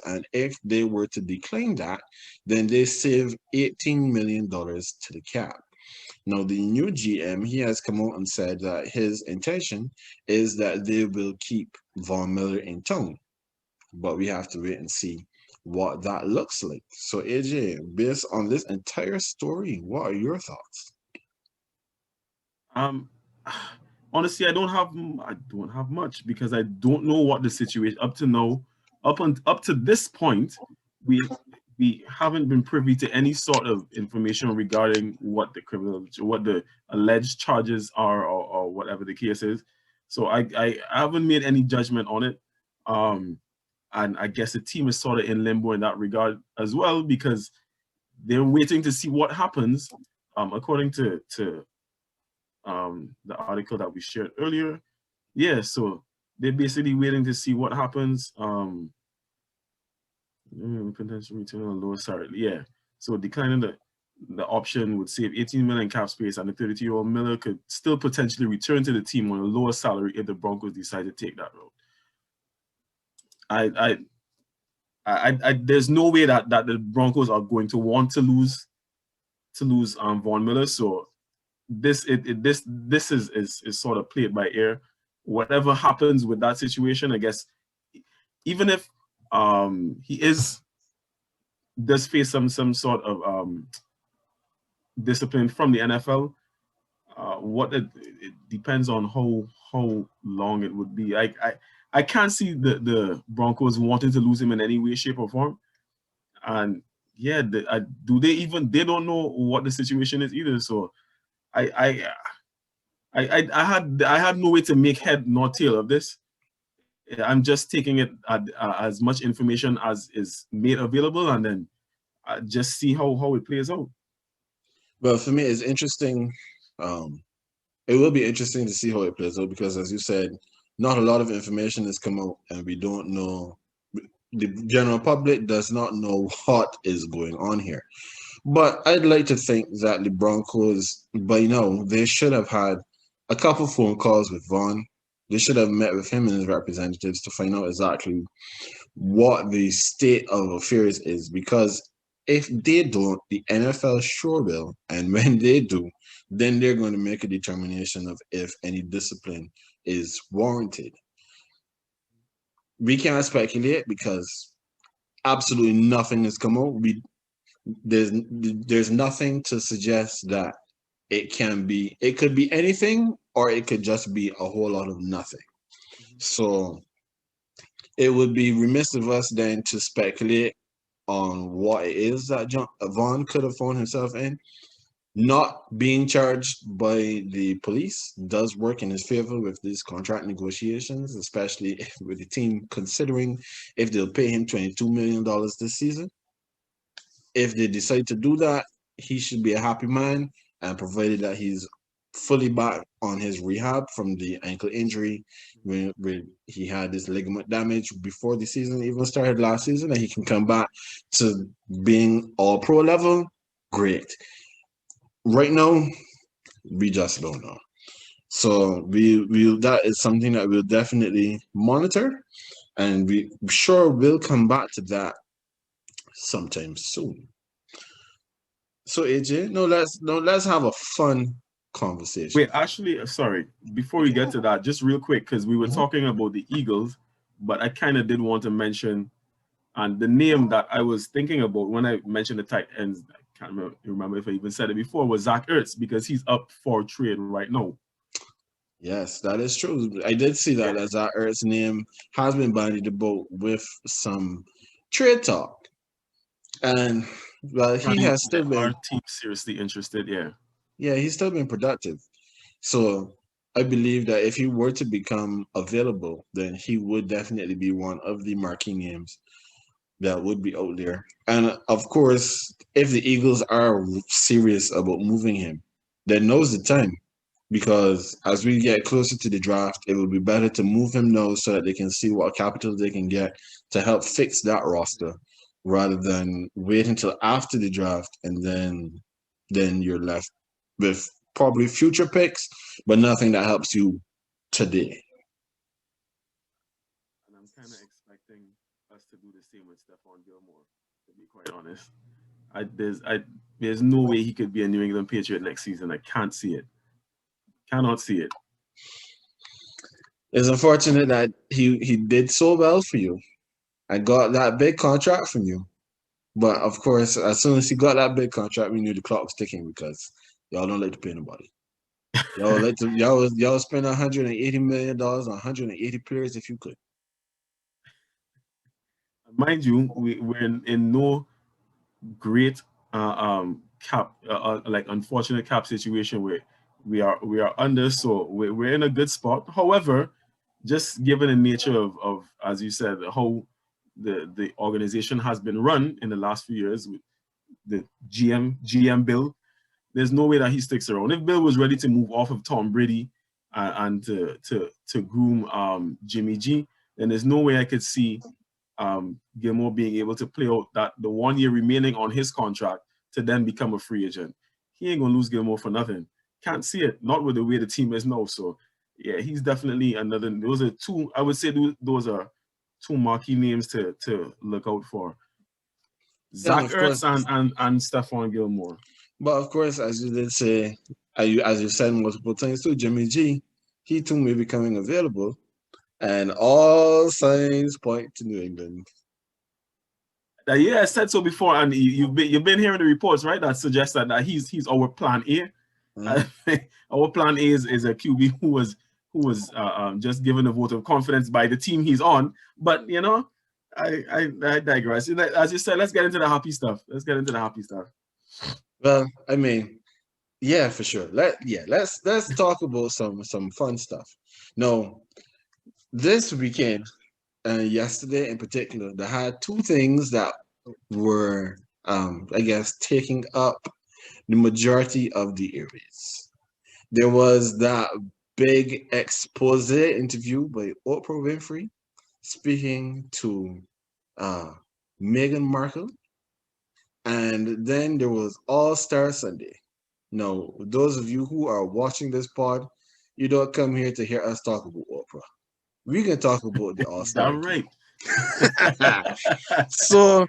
And if they were to decline that, then they save $18 million to the cap. Now, the new GM, he has come out and said that his intention is that they will keep Von Miller in town. But we have to wait and see what that looks like. So, AJ, based on this entire story, what are your thoughts? Honestly, I don't have much because I don't know what the situation up to now. Up to this point, we haven't been privy to any sort of information regarding what the alleged charges are or whatever the case is. So I haven't made any judgment on it. And I guess the team is sort of in limbo in that regard as well because they're waiting to see what happens. According to the article that we shared earlier, yeah. So they're basically waiting to see what happens. Potential return on lower salary. Yeah. So declining the option would save 18 million cap space, and the 32-year-old Miller could still potentially return to the team on a lower salary if the Broncos decide to take that road. There's no way that the Broncos are going to want to lose Von Miller. So this is sort of played by ear. Whatever happens with that situation, I guess, even if he does face some sort of discipline from the NFL, it depends on how long it would be. I can't see the Broncos wanting to lose him in any way, shape, or form. And yeah, they don't know what the situation is either. So I had no way to make head nor tail of this. I'm just taking it as much information as is made available, and then just see how it plays out. Well, for me, it's interesting. It will be interesting to see how it plays out because, as you said, not a lot of information has come out, and we don't know. The general public does not know what is going on here. But I'd like to think that the Broncos, by now, they should have had a couple phone calls with Vaughn. They should have met with him and his representatives to find out exactly what the state of affairs is. Because if they don't, the NFL sure will. And when they do, then they're going to make a determination of if any discipline is warranted. We can't speculate because absolutely nothing has come out. There's nothing to suggest that it could be anything, or it could just be a whole lot of nothing. So it would be remiss of us then to speculate on what it is that Vaughn could have found himself in. Not being charged by the police does work in his favor with these contract negotiations, especially with the team considering if they'll pay him $22 million this season. If they decide to do that, he should be a happy man, and provided that he's fully back on his rehab from the ankle injury when he had this ligament damage before the season even started last season, and he can come back to being all pro level, great. Right now, we just don't know. So we that is something that we'll definitely monitor, and we sure will come back to that sometime soon. So AJ, let's have a fun conversation. Wait, actually, sorry. Before we get to that, just real quick, because we were talking about the Eagles, but I kind of did want to mention, and the name that I was thinking about when I mentioned the tight ends, I can't remember if I even said it before, was Zach Ertz, because he's up for trade right now. Yes, that is true. I did see that as Zach Ertz's name has been bandied about with some trade talk. And well, he has still been our team seriously interested, yeah, he's still been productive. So I believe that if he were to become available, then he would definitely be one of the marquee names that would be out there. And of course, if the Eagles are serious about moving him, then now's the time. Because as we get closer to the draft, it will be better to move him now so that they can see what capital they can get to help fix that roster rather than wait until after the draft and then you're left with probably future picks, but nothing that helps you today. And I'm kind of expecting us to do the same with Stephon Gilmore, to be quite honest. There's no way he could be a New England Patriot next season. I can't see it. Cannot see it. It's unfortunate that he did so well for you. I got that big contract from you. But of course, as soon as he got that big contract, we knew the clock was ticking because y'all don't like to pay nobody. Y'all spend $180 million on 180 players if you could. Mind you, we're in no great like unfortunate cap situation where we are under, so we're in a good spot. However, just given the nature of as you said, how the organization has been run in the last few years with the GM Bill, there's no way that he sticks around. If Bill was ready to move off of Tom Brady and to groom Jimmy G, then there's no way I could see Gilmore being able to play out that the 1 year remaining on his contract to then become a free agent. He ain't gonna lose Gilmore for nothing. Can't see it, not with the way the team is now. So yeah, he's definitely another. Those are two. I would say those are two marquee names to look out for. Zach Ertz and Stephon Gilmore. But of course, as you did say, as you said multiple times too, Jimmy G, he too may be coming available, and all signs point to New England. Yeah, I said so before, and you've been hearing the reports, right? That suggest that he's our plan A. Mm-hmm. Our plan A is a QB who was just given a vote of confidence by the team he's on. But you know, I digress. As you said, let's get into the happy stuff. Well, I mean, yeah, for sure. Let's talk about some fun stuff. No, this weekend and yesterday in particular, they had two things that were, I guess, taking up the majority of the areas. There was that big expose interview by Oprah Winfrey speaking to Meghan Markle. And then there was All-Star Sunday. Now, those of you who are watching this pod, you don't come here to hear us talk about Oprah. We can talk about the All-Star. Right. So,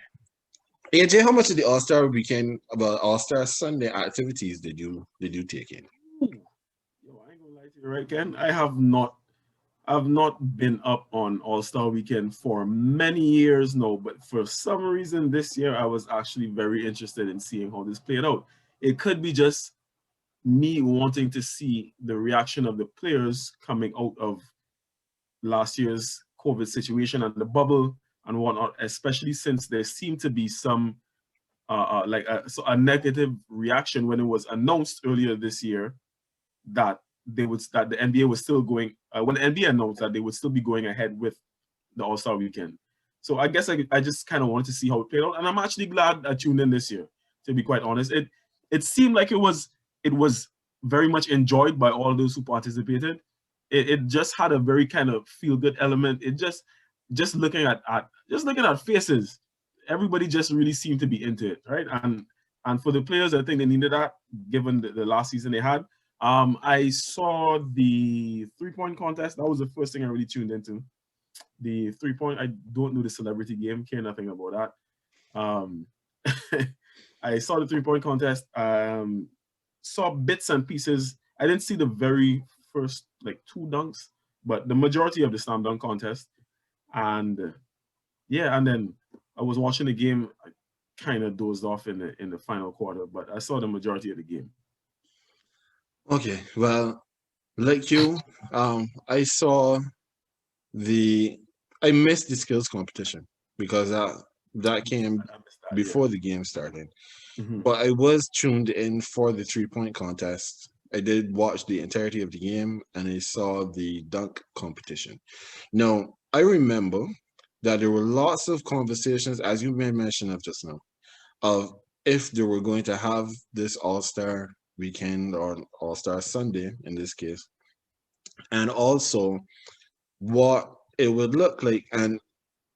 AJ, how much of the All-Star weekend, about All-Star Sunday activities did you take in? Yo, I ain't gonna lie to you, right, Ken? I've not been up on All-Star Weekend for many years now, but for some reason this year I was actually very interested in seeing how this played out. It could be just me wanting to see the reaction of the players coming out of last year's COVID situation and the bubble and whatnot, especially since there seemed to be some so a negative reaction when it was announced earlier this year that the NBA was still going when the NBA announced that they would still be going ahead with the All-Star Weekend. So I guess I just kind of wanted to see how it played out, and I'm actually glad I tuned in this year. To be quite honest, it seemed like it was very much enjoyed by all those who participated. It just had a very kind of feel good element. It just looking at faces, everybody just really seemed to be into it, right? And for the players, I think they needed that given the last season they had. I saw the 3-point contest. That was the first thing I really tuned into. The 3-point, I don't know the celebrity game, care nothing about that. I saw the 3-point contest, saw bits and pieces. I didn't see the very first like 2 dunks, but the majority of the slam dunk contest. And and then I was watching the game. I kind of dozed off in the final quarter, but I saw the majority of the game. Okay, well, like you, I missed the skills competition because that came before the game started. Mm-hmm. But I was tuned in for the 3-point contest. I did watch the entirety of the game and I saw the dunk competition. Now, I remember that there were lots of conversations, as you made mention of just now, of if they were going to have this All-Star weekend or All-Star Sunday in this case, and also what it would look like. And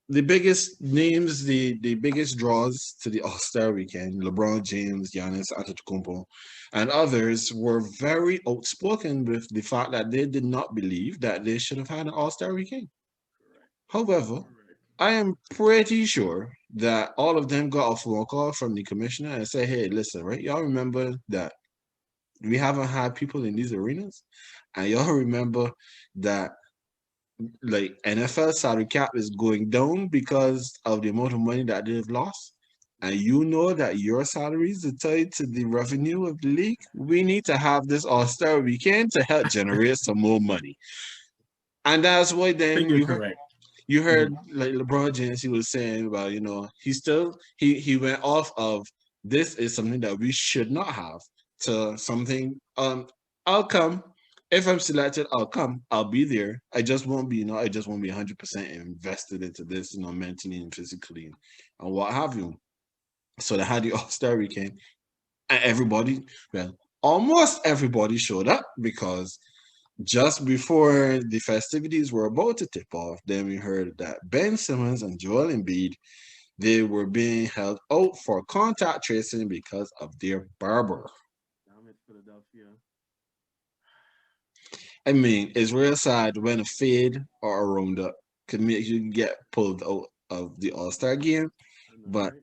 the biggest names, the biggest draws to the All-Star weekend, LeBron James, Giannis Antetokounmpo, and others were very outspoken with the fact that they did not believe that they should have had an All-Star weekend. However, I am pretty sure that all of them got a phone call from the commissioner and said, hey, listen, right? Y'all remember that we haven't had people in these arenas? And y'all remember that like NFL salary cap is going down because of the amount of money that they've lost, and you know that your salaries are tied to the revenue of the league. We need to have this All-Star weekend to help generate some more money. And that's why then you heard like LeBron James, he was saying about, he went off of this is something that we should not have to something. I'll come. If I'm selected, I'll come. I'll be there. I just won't be, 100% invested into this, mentally and physically and what have you. So they had the All-Star weekend and almost everybody showed up because just before the festivities were about to tip off, then we heard that Ben Simmons and Joel Embiid, they were being held out for contact tracing because of their barber. Damn it, Philadelphia. I mean, it's real sad when a fade or a roundup could make you get pulled out of the All-Star game, but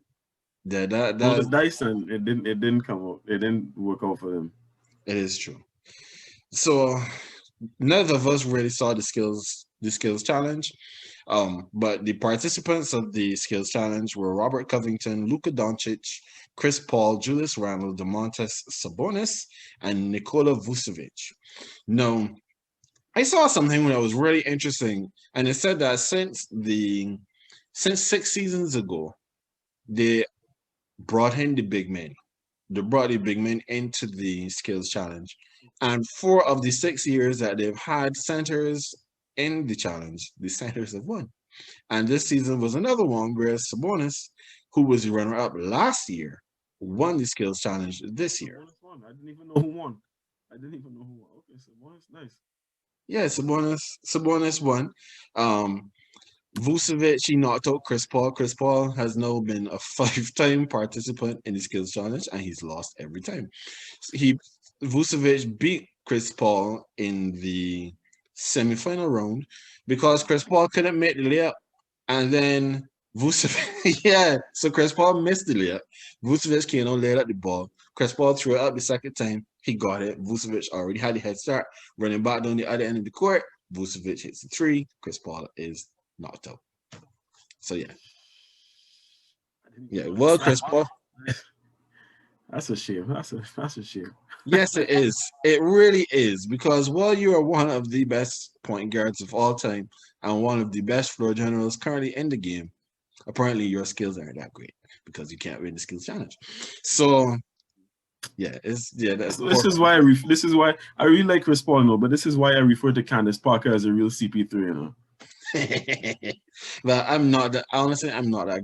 that was dice and it didn't come out. It didn't work out for them. It is true. So none of us really saw the skills challenge, but the participants of the skills challenge were Robert Covington, Luka Doncic, Chris Paul, Julius Randle, Domantas Sabonis, and Nikola Vucevic. Now, I saw something that was really interesting, and it said that since 6 seasons ago, they brought in the big men. They brought the big men into the skills challenge, and 4 of the 6 years that they've had centers in the challenge, the centers have won. And this season was another one where Sabonis, who was the runner-up last year, won the skills challenge this year. I didn't even know who won. Okay, Sabonis, nice. Yeah, Sabonis won. Vucevic, he knocked out Chris Paul. Chris Paul has now been a 5-time participant in the skills challenge, and he's lost every time. Vucevic beat Chris Paul in the semifinal round because Chris Paul couldn't make the layup, and then Vucevic, so Chris Paul missed the layup. Vucevic came on, laid up the ball. Chris Paul threw it up the second time. He got it. Vucevic already had the head start. Running back down the other end of the court, Vucevic hits the 3. Chris Paul is knocked out. So well, Chris Paul. That's a shame. That's a shame. Yes, it is. It really is, because while you are one of the best point guards of all time and one of the best floor generals currently in the game, apparently your skills aren't that great because you can't win the skills challenge. So this is why I really like Chris Paul, no, but this is why I refer to Candace Parker as a real CP3, you know. But I'm not that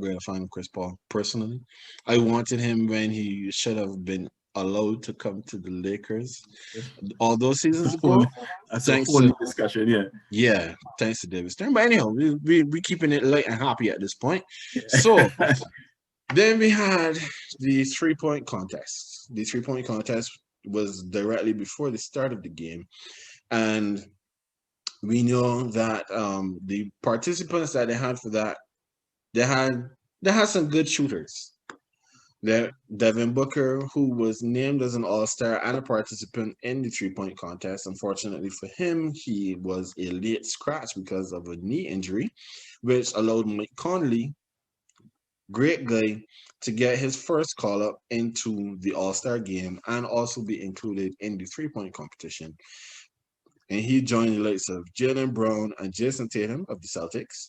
great a fan of Chris Paul personally. I wanted him when he should have been allowed to come to the Lakers all those seasons That's a whole, ago. that's a Thanks whole to new discussion, yeah. yeah, thanks to David Stern. But anyhow, we keeping it light and happy at this point. So then we had the 3-point contest. The 3-point contest was directly before the start of the game, and we know that the participants that they had for that, they had some good shooters. There, Devin Booker, who was named as an All-Star and a participant in the 3-point contest. Unfortunately for him, he was a late scratch because of a knee injury, which allowed Mike Conley, great guy, to get his first call-up into the All-Star game and also be included in the 3-point competition. And he joined the likes of Jaylen Brown and Jason Tatum of the Celtics.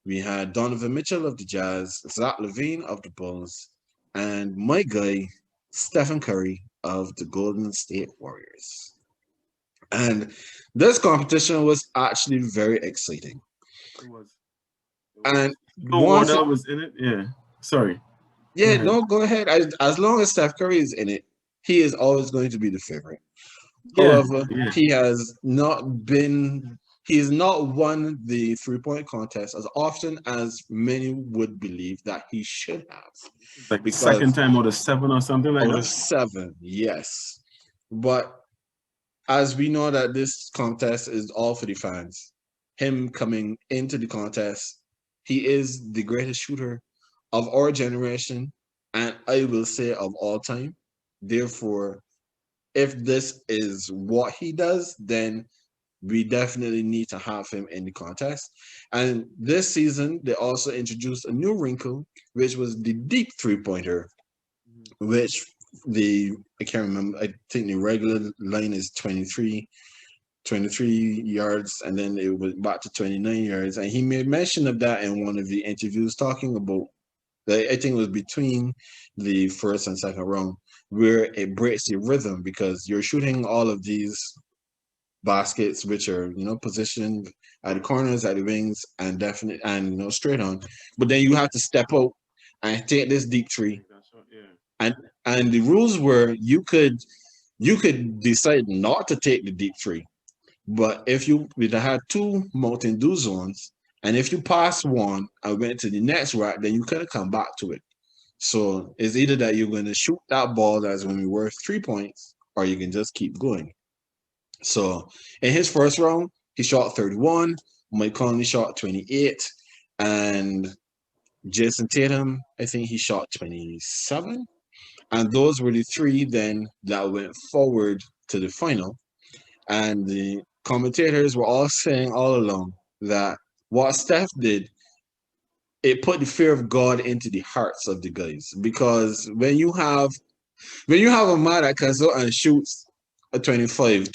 We had Donovan Mitchell of the Jazz, Zach LaVine of the Bulls, and my guy, Stephen Curry of the Golden State Warriors. And this competition was actually very exciting. It was. And Wardell was in it, yeah. Sorry. Yeah, no, go ahead. As long as Steph Curry is in it, he is always going to be the favorite. Yeah, However, he has not won the 3-point contest as often as many would believe that he should have. Like the second time out of 7 or something like that? Out of 7, yes. But as we know that this contest is all for the fans, him coming into the contest, he is the greatest shooter of our generation, and I will say of all time. Therefore, if this is what he does, then we definitely need to have him in the contest. And this season, they also introduced a new wrinkle, which was the deep 3-pointer, which I can't remember, I think the regular line is 23 yards, and then it was back to 29 yards. And he made mention of that in one of the interviews, talking about that I think it was between the first and second round, where it breaks the rhythm because you're shooting all of these baskets, which are, positioned at the corners, at the wings, and straight on. But then you have to step out and take this deep 3. And the rules were you could decide not to take the deep 3, but if you had 2 Mountain Dew zones, and if you pass one and went to the next rack, then you could have come back to it. So it's either that you're going to shoot that ball that's going to be worth 3 points, or you can just keep going. So in his first round, he shot 31. Mike Conley shot 28, and Jason Tatum, I think he shot 27. And those were the 3 then that went forward to the final. And the commentators were all saying all along that what Steph did, it put the fear of God into the hearts of the guys. Because when you have a man that can go and shoots a 25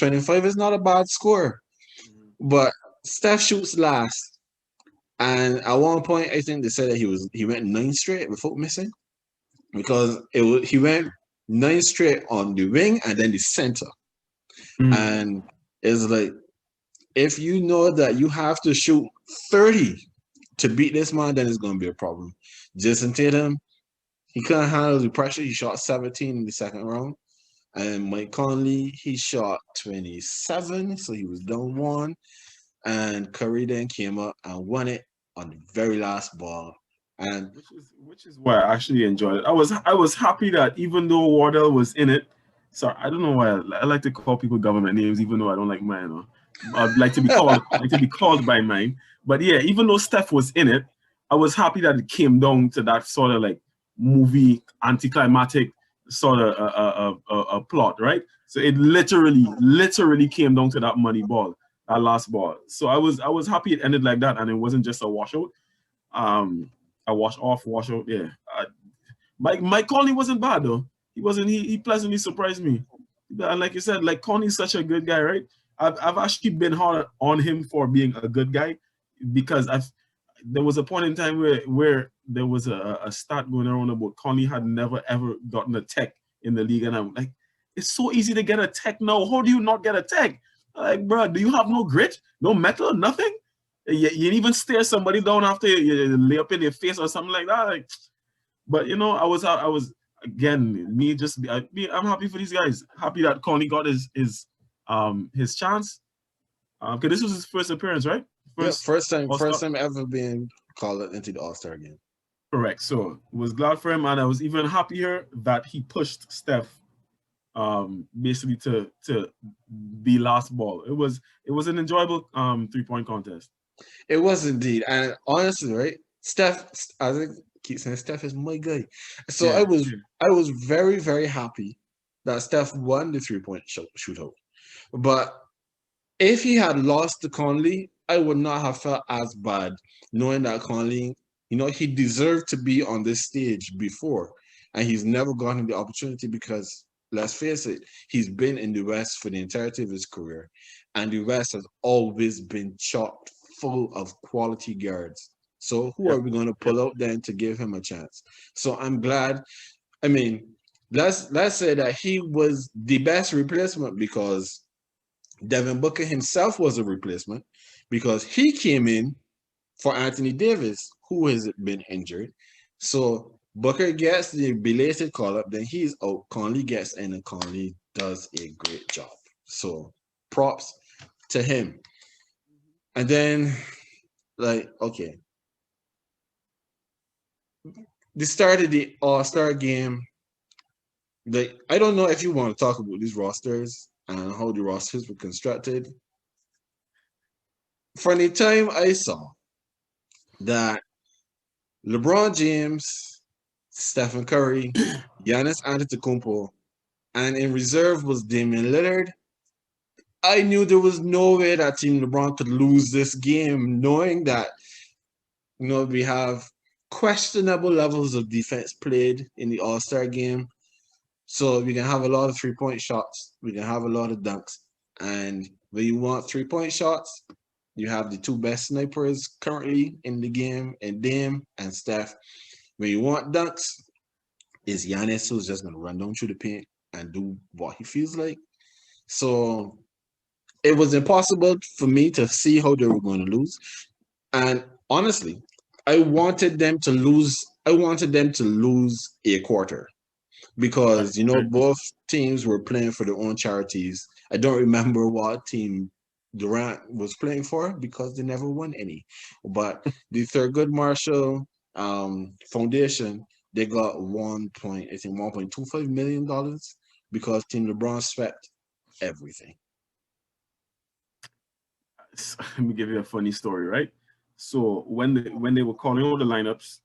is not a bad score. But Steph shoots last. And at one point, I think they said that he went 9 straight without missing. Because he went 9 straight on the wing and then the center. And it's like, if you know that you have to shoot 30 to beat this man, then it's going to be a problem. Jason Tatum, he couldn't handle the pressure. He shot 17 in the second round. And Mike Conley, he shot 27, so he was down 1. And Curry then came up and won it on the very last ball. And which is why I actually enjoyed it. I was happy that even though Wardell was in it, sorry, I don't know why I like to call people government names, even though I don't like mine. I'd like to be called by mine. But yeah, even though Steph was in it, I was happy that it came down to that sort of like movie anticlimactic sort of a plot, right? So it literally came down to that money ball, that last ball. So I was happy it ended like that and it wasn't just a washout. A wash out. Yeah. Mike Conley wasn't bad though. He pleasantly surprised me. Like you said, like Conley's such a good guy, right? I've actually been hard on him for being a good guy because there was a point in time where there was a stat going around about Conley had never ever gotten a tech in the league, and I'm like, it's so easy to get a tech now. How do you not get a tech? Like, bro, do you have no grit, no metal, nothing? You even stare somebody down after you lay up in their face or something like that. Like, but I was again, I'm happy for these guys. Happy that Conley got his chance. Because this was his first appearance, right? First All-Star? time ever being called into the All-Star game. Correct. So was glad for him, and I was even happier that he pushed Steph basically to the last ball. It was an enjoyable 3-point contest. It was indeed. And honestly, right, Steph, as I keep saying, Steph is my guy. So Yeah, I was very, very happy that Steph won the 3-point shootout. But if he had lost to Conley, I would not have felt as bad knowing that Conley, he deserved to be on this stage before, and he's never gotten the opportunity because, let's face it, he's been in the West for the entirety of his career, and the West has always been chock full of quality guards. So who are we going to pull out then to give him a chance? So I'm glad. I mean, let's say that he was the best replacement because Devin Booker himself was a replacement because he came in for Anthony Davis, who has been injured. So Booker gets the belated call-up, then he's out. Conley gets in, and Conley does a great job. So props to him. And then, okay. The start of the All-Star game, I don't know if you want to talk about these rosters and how the rosters were constructed. From the time I saw that LeBron James, Stephen Curry, Giannis Antetokounmpo, and in reserve was Damian Lillard, I knew there was no way that Team LeBron could lose this game, knowing that we have questionable levels of defense played in the All-Star game. So we can have a lot of 3-point shots. We can have a lot of dunks. And when you want 3-point shots, you have the two best snipers currently in the game, and Dame and Steph. When you want dunks, is Giannis, who's just going to run down through the paint and do what he feels like. So it was impossible for me to see how they were going to lose. And honestly, I wanted them to lose a quarter because, both teams were playing for their own charities. I don't remember what team Durant was playing for because they never won any. But the Thurgood Marshall Foundation, they got $1.25 million because Team LeBron swept everything. Let me give you a funny story, right? So when they were calling all the lineups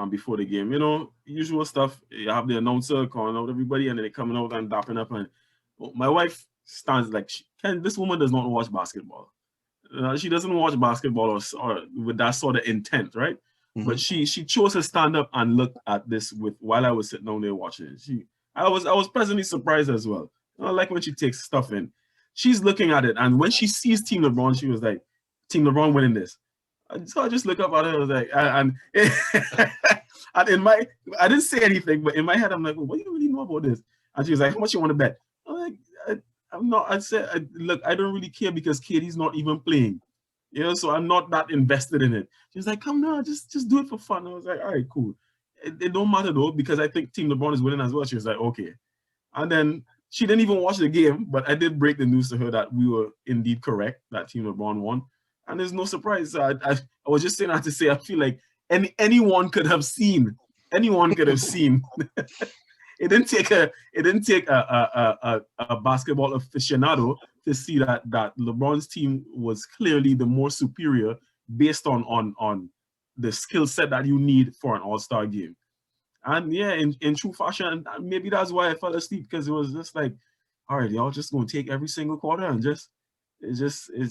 before the game, usual stuff. You have the announcer calling out everybody, and then they coming out and dapping up. And my wife stands like, this woman does not watch basketball. She doesn't watch basketball or with that sort of intent, right? Mm-hmm. But she chose to stand up and look at this while I was sitting down there watching it. I was pleasantly surprised as well. I like when she takes stuff in. She's looking at it, and when she sees Team LeBron, she was like, "Team LeBron winning this." So I just look up at her, I was like, and I didn't say anything, but in my head, I'm like, well, "What do you really know about this?" And she was like, "How much you want to bet?" I'm like, "I'm not." I said, "Look, I don't really care because Katie's not even playing, so I'm not that invested in it." She was like, "Come now, just do it for fun." I was like, "All right, cool." It don't matter though because I think Team LeBron is winning as well. She was like, "Okay," and then. She didn't even watch the game, but I did break the news to her that we were indeed correct, that Team LeBron won. And there's no surprise. I was just saying that to say I feel like anyone could have seen. Anyone could have seen. It didn't take a basketball aficionado to see that LeBron's team was clearly the more superior based on the skill set that you need for an All-Star game. And yeah, in true fashion, maybe that's why I fell asleep because it was just like, all right, y'all just gonna take every single quarter and it's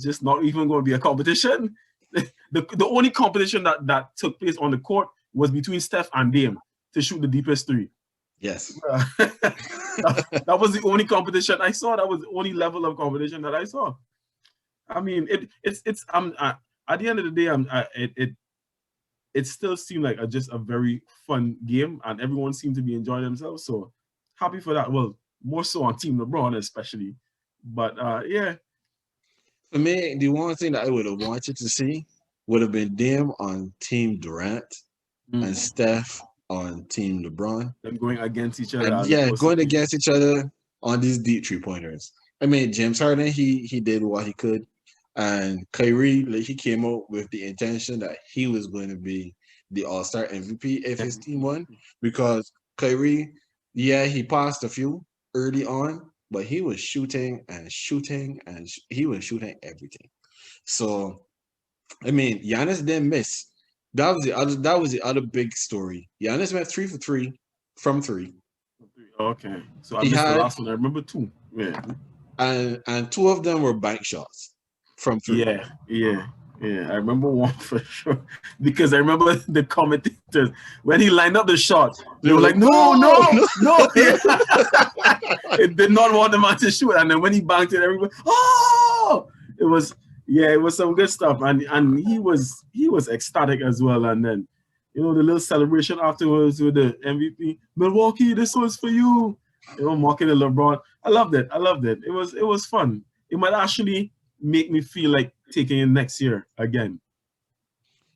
just not even going to be a competition. The only competition that took place on the court was between Steph and Dame to shoot the deepest three. Yes, that was the only competition I saw. That was the only level of competition that I saw. I mean, it's at the end of the day, it still seemed like just a very fun game, and everyone seemed to be enjoying themselves. So happy for that. Well, more so on Team LeBron especially. But yeah. For me, the one thing that I would have wanted to see would have been Dame on Team Durant and Steph on Team LeBron. Them going against each other. And As yeah, opposed going to against each other on these deep 3-pointers. I mean, James Harden, he did what he could. And Kyrie, like, he came out with the intention that he was going to be the All-Star MVP if his team won. Because Kyrie, yeah, he passed a few early on, but he was shooting and shooting and he was shooting everything. So, I mean, Giannis didn't miss. That was the other big story. Giannis went 3 for 3 from 3. Okay, so I He missed the had last one. I remember 2. Yeah, and 2 of them were bank shots from 3. yeah. I remember one for sure because I remember the commentators when he lined up the shot. They were like, "No, no, no!" Yeah. It did not want the man to shoot, and then when he banked it, everybody, "Oh!" It was some good stuff, and he was ecstatic as well. And then, the little celebration afterwards with the MVP, Milwaukee, this was for you. Mocking the LeBron. I loved it. It was fun. It might actually make me feel like taking it next year again.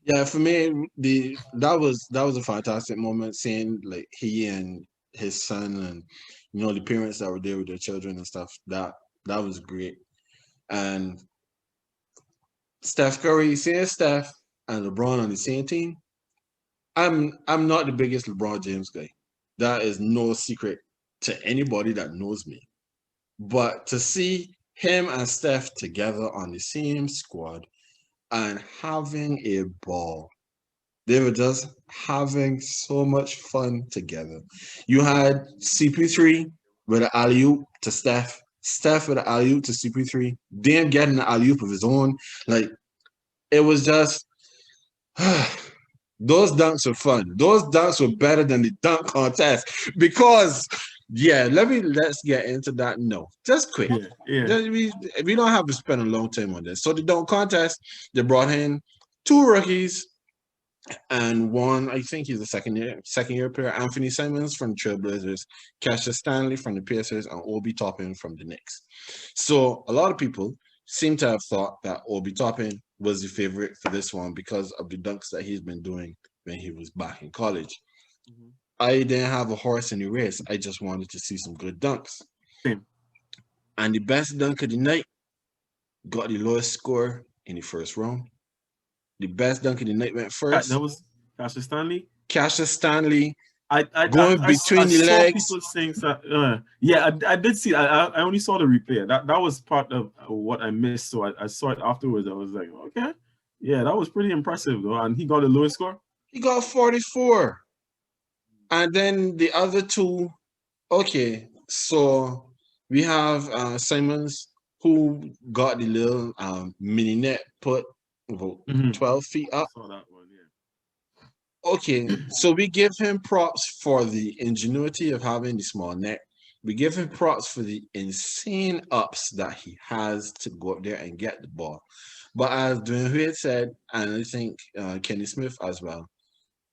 Yeah, for me, that was a fantastic moment seeing like he and his son and the parents that were there with their children and stuff. That was great. And Steph Curry, seeing Steph and LeBron on the same team. I'm not the biggest LeBron James guy. That is no secret to anybody that knows me. But to see him and Steph together on the same squad and having a ball, they were just having so much fun together. You had CP3 with an alley-oop to Steph, Steph with an alley-oop to CP3, Dame getting an alley-oop of his own. Like, it was just those dunks were fun. Those dunks were better than the dunk contest because, let's get into that. No, just quick. Yeah. We don't have to spend a long time on this. So the dunk contest, they brought in 2 rookies and one, I think he's a second year player, Anthony Simons from the Trailblazers, Cassius Stanley from the Pacers, and Obi Toppin from the Knicks. So a lot of people seem to have thought that Obi Toppin was the favorite for this one because of the dunks that he's been doing when he was back in college. Mm-hmm. I didn't have a horse in the race. I just wanted to see some good dunks. Same. And the best dunk of the night got the lowest score in the first round. The best dunk of the night went first. That was Cassius Stanley. Cassius Stanley. I between the legs. Saw people saying that. I did see. I only saw the replay. That was part of what I missed. So I saw it afterwards. I was like, okay, yeah, that was pretty impressive though. And he got the lowest score. He got 44. And then the other 2. Okay, so we have Simons who got the little mini net put about 12 feet up. I saw that one, yeah. Okay, so we give him props for the ingenuity of having the small net. We give him props for the insane ups that he has to go up there and get the ball. But as Dwayne Wade said, and I think Kenny Smith as well,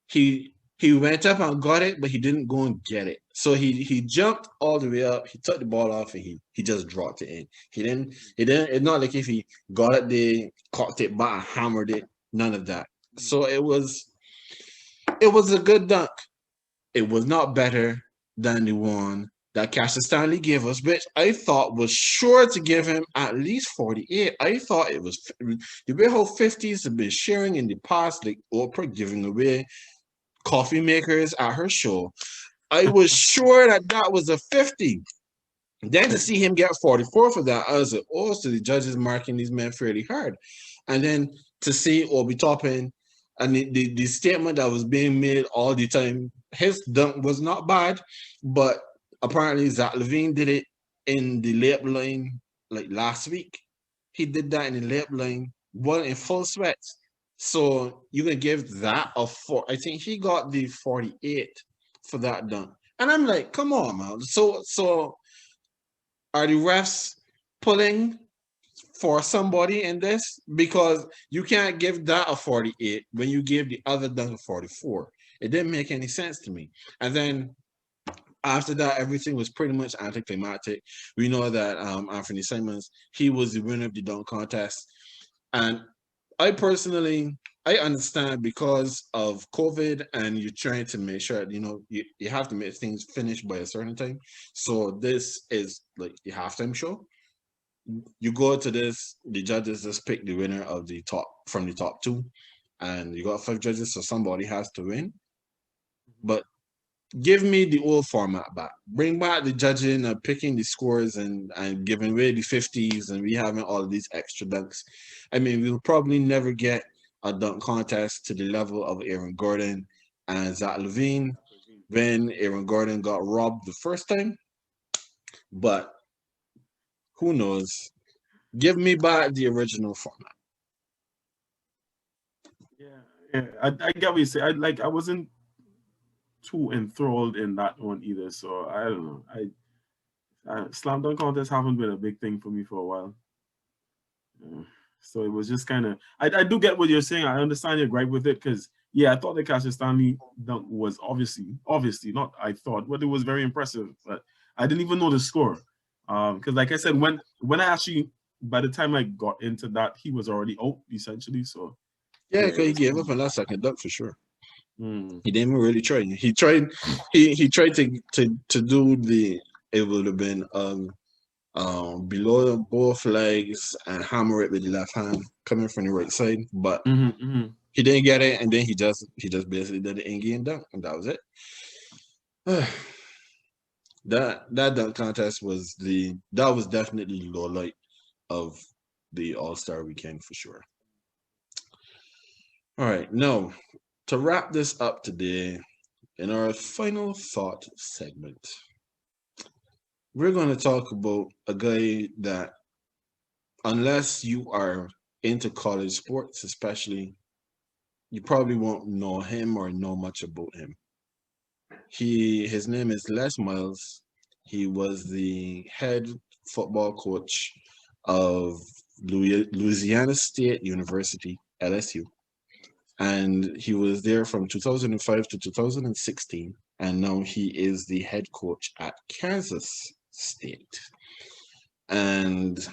he went up and got it, but he didn't go and get it. So he jumped all the way up, he took the ball off, and he just dropped it in. He didn't. It's not like if he got it there, caught it back, hammered it. None of that. So it was a good dunk. It was not better than the one that Cassius Stanley gave us, which I thought was sure to give him at least 48. I thought it was the way how 50s have been sharing in the past, like Oprah giving away coffee makers at her show. I was sure that was a 50. Then to see him get 44 for that, I was like, oh, so the judges marking these men fairly hard. And then to see Obi Toppin and the statement that was being made all the time, his dunk was not bad, but apparently Zach LaVine did it in the layup line like last week. He did that in the layup line, one in full sweats. So you can give that a 4. I think he got the 48 for that dunk. And I'm like, come on, man. So are the refs pulling for somebody in this? Because you can't give that a 48 when you give the other dunk a 44. It didn't make any sense to me. And then after that, everything was pretty much anticlimactic. We know that Anthony Simons, he was the winner of the dunk contest. And I personally, I understand because of COVID and you're trying to make sure, you have to make things finished by a certain time. So this is like the halftime show. You go to this, the judges just pick the winner of the top from the top two, and you got 5 judges, so somebody has to win. But give me the old format back. Bring back the judging and picking the scores and giving away the 50s and we having all of these extra dunks. I mean, we'll probably never get a dunk contest to the level of Aaron Gordon and Zach LaVine when Aaron Gordon got robbed the first time. But who knows? Give me back the original format. Yeah. I get what you say. I wasn't too enthralled in that one either. So I don't know. Slam dunk contests haven't been a big thing for me for a while. So it was just kind of. I do get what you're saying. I understand your gripe with it because yeah, I thought the Cassius Stanley dunk was obviously not. I thought, but it was very impressive. But I didn't even know the score. Because like I said, when I actually by the time I got into that, he was already out essentially. So Yeah, because he gave up on that second dunk for sure. Mm. He didn't even really try. He tried to do the, it would have been below both legs and hammer it with the left hand coming from the right side, but he didn't get it, and then he just basically did the in-game dunk, and that was it. that dunk contest was definitely the low light of the All-Star weekend for sure. All right, now to wrap this up today, in our final thought segment, we're going to talk about a guy that, unless you are into college sports, especially, you probably won't know him or know much about him. His name is Les Miles. He was the head football coach of Louisiana State University, LSU. And he was there from 2005 to 2016. And now he is the head coach at Kansas State. And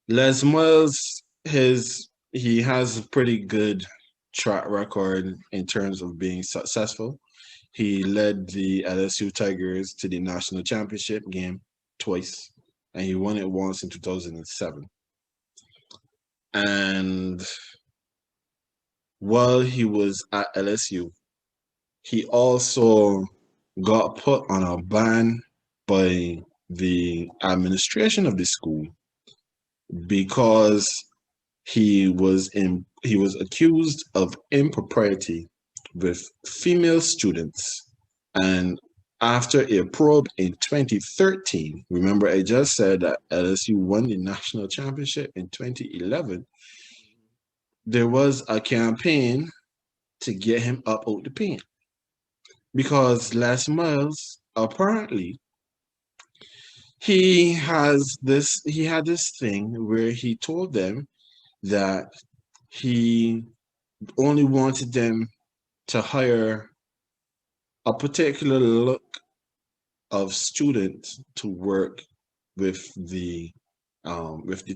Les Miles, he has a pretty good track record in terms of being successful. He led the LSU Tigers to the national championship game twice, and he won it once in 2007. And while he was at LSU, he also got put on a ban by the administration of the school because he was accused of impropriety with female students. And after a probe in 2013, remember I just said that LSU won the national championship in 2011, there was a campaign to get him up out the paint. Because Les Miles, apparently, he had this thing where he told them that he only wanted them to hire a particular look of student to work with the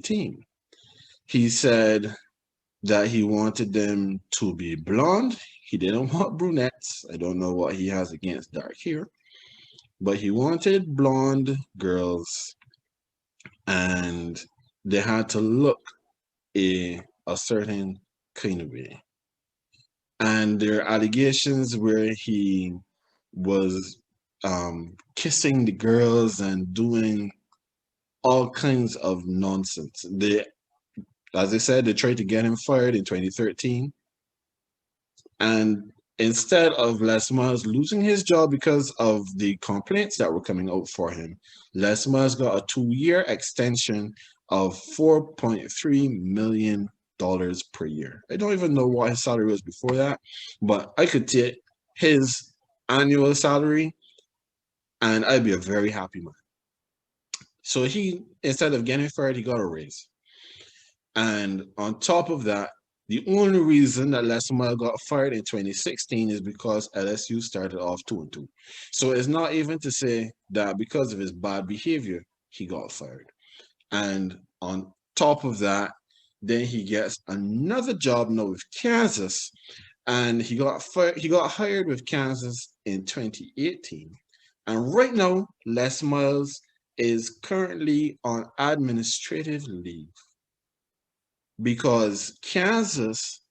team. He said that he wanted them to be blonde. He didn't want brunettes. I don't know what he has against dark hair, but he wanted blonde girls, and they had to look a certain kind of way. And there are allegations where he was kissing the girls and doing all kinds of nonsense. As I said, they tried to get him fired in 2013. And instead of Les Miles losing his job because of the complaints that were coming out for him, Les Miles got a 2-year extension of $4.3 million per year. I don't even know what his salary was before that, but I could take his annual salary and I'd be a very happy man. So he, instead of getting fired, he got a raise. And on top of that, the only reason that Les Miles got fired in 2016 is because LSU started off 2-2. So it's not even to say that because of his bad behavior, he got fired. And on top of that, Then he gets another job now with Kansas, and he got hired with Kansas in 2018. And right now, Les Miles is currently on administrative leave because Kansas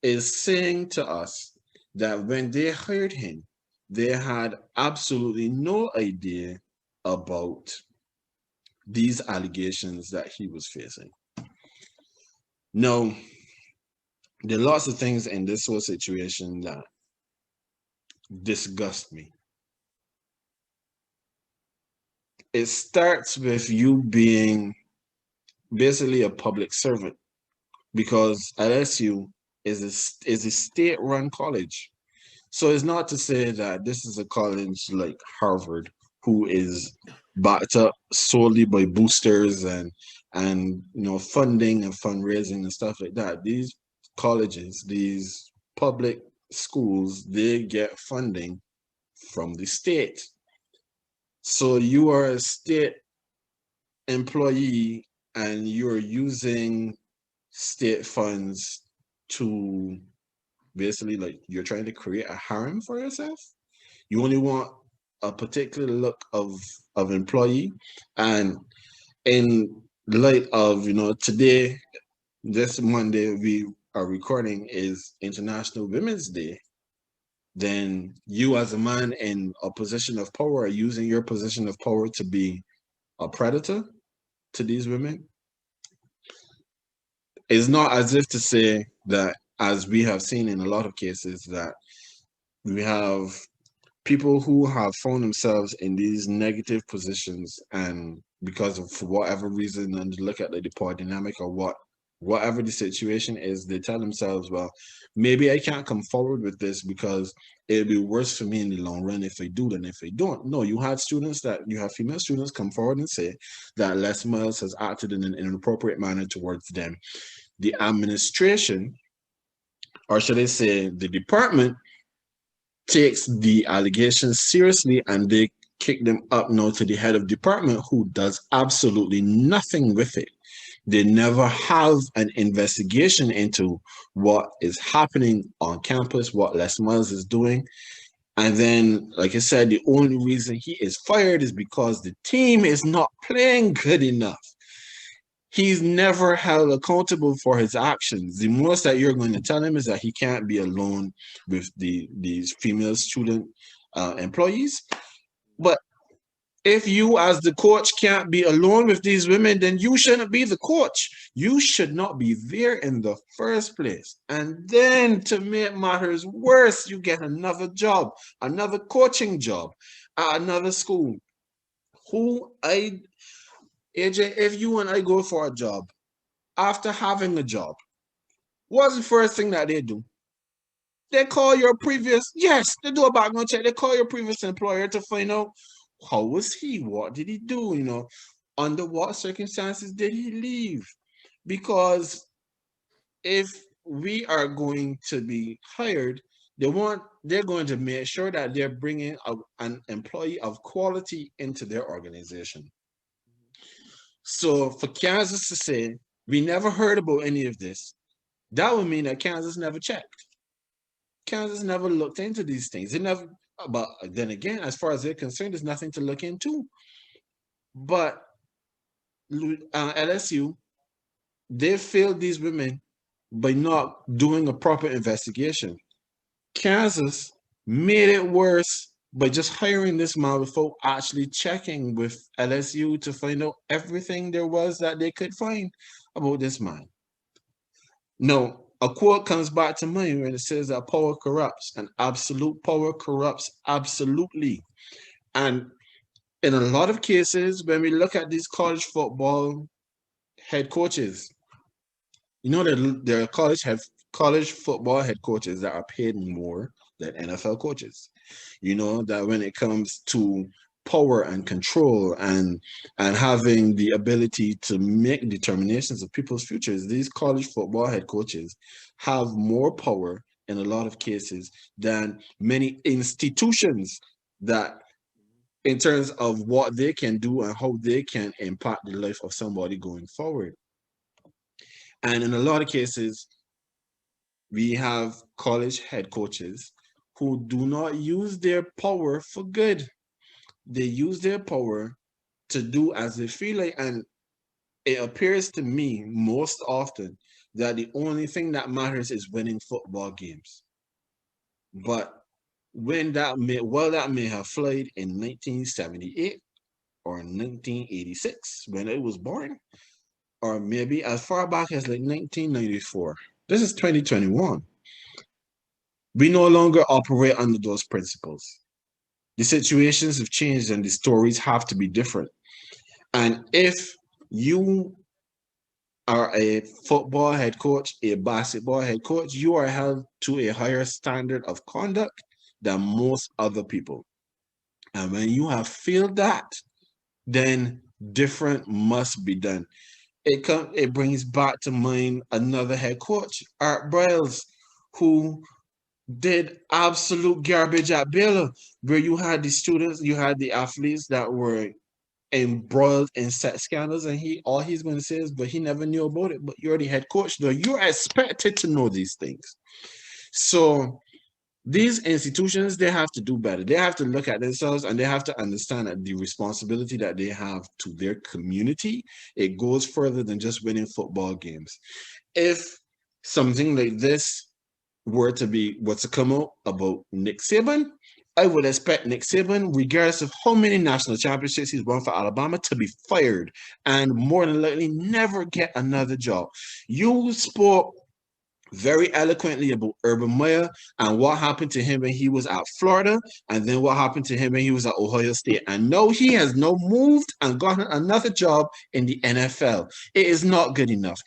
is saying to us that when they hired him, they had absolutely no idea about these allegations that he was facing. Now, there are lots of things in this whole situation that disgust me. It starts with you being basically a public servant, because LSU is a state-run college. So it's not to say that this is a college like Harvard, who is backed up solely by boosters and funding and fundraising and stuff like that. These colleges, these public schools, they get funding from the state. So you are a state employee and you're using state funds to basically, like, you're trying to create a harem for yourself. You only want a particular look of employee. And in light of today, this Monday we are recording is International Women's Day, then you as a man in a position of power are using your position of power to be a predator to these women. It's not as if to say that, as we have seen in a lot of cases, that we have people who have found themselves in these negative positions, and because of, for whatever reason, and look at the power dynamic or whatever the situation is, they tell themselves, well, maybe I can't come forward with this because it'll be worse for me in the long run if I do than if I don't. No, you have female students come forward and say that Les Miles has acted in an inappropriate manner towards them. The administration, or should I say the department, takes the allegations seriously, and they kick them up now to the head of department, who does absolutely nothing with it. They never have an investigation into what is happening on campus, what Les Miles is doing. And then, like I said, the only reason he is fired is because the team is not playing good enough. He's never held accountable for his actions. The most that you're going to tell him is that he can't be alone with these female student employees. But if you as the coach can't be alone with these women, then you shouldn't be the coach. You should not be there in the first place. And then, to make matters worse, you get another job, another coaching job at another school. AJ, if you and I go for a job, after having a job, what's the first thing that they do? They call your previous, yes, they do a background check. They call your previous employer to find out, how was he? What did he do? Under what circumstances did he leave? Because if we are going to be hired, they're going to make sure that they're bringing an employee of quality into their organization. So for Kansas to say, we never heard about any of this, that would mean that Kansas never checked. Kansas never looked into these things. But then again, as far as they're concerned, there's nothing to look into. But LSU, they failed these women by not doing a proper investigation. Kansas made it worse by just hiring this man without actually checking with LSU to find out everything there was that they could find about this man. Now, a quote comes back to mind when it says that power corrupts, and absolute power corrupts absolutely. And in a lot of cases, when we look at these college football head coaches, there are college football head coaches that are paid more than NFL coaches. That when it comes to power and control and having the ability to make determinations of people's futures, these college football head coaches have more power in a lot of cases than many institutions, that in terms of what they can do and how they can impact the life of somebody going forward. And in a lot of cases, we have college head coaches who do not use their power for good. They use their power to do as they feel like. And it appears to me most often that the only thing that matters is winning football games. But that may have flied in 1978 or 1986 when it was born, or maybe as far back as like 1994. This is 2021. We no longer operate under those principles. The situations have changed and the stories have to be different. And if you are a football head coach, a basketball head coach, you are held to a higher standard of conduct than most other people. And when you have failed that, then different must be done. It brings back to mind another head coach, Art Briles, who did absolute garbage at Baylor, where you had the students, you had the athletes that were embroiled in sex scandals, and all he's going to say is, but he never knew about it. But you're the head coach, though. You're expected to know these things. So these institutions, they have to do better. They have to look at themselves and they have to understand that the responsibility that they have to their community, it goes further than just winning football games. If something like this were to come out about Nick Saban, I would expect Nick Saban, regardless of how many national championships he's won for Alabama, to be fired and more than likely never get another job. You spoke very eloquently about Urban Meyer and what happened to him when he was at Florida, and then what happened to him when he was at Ohio State. And no, he has now moved and gotten another job in the NFL. It is not good enough.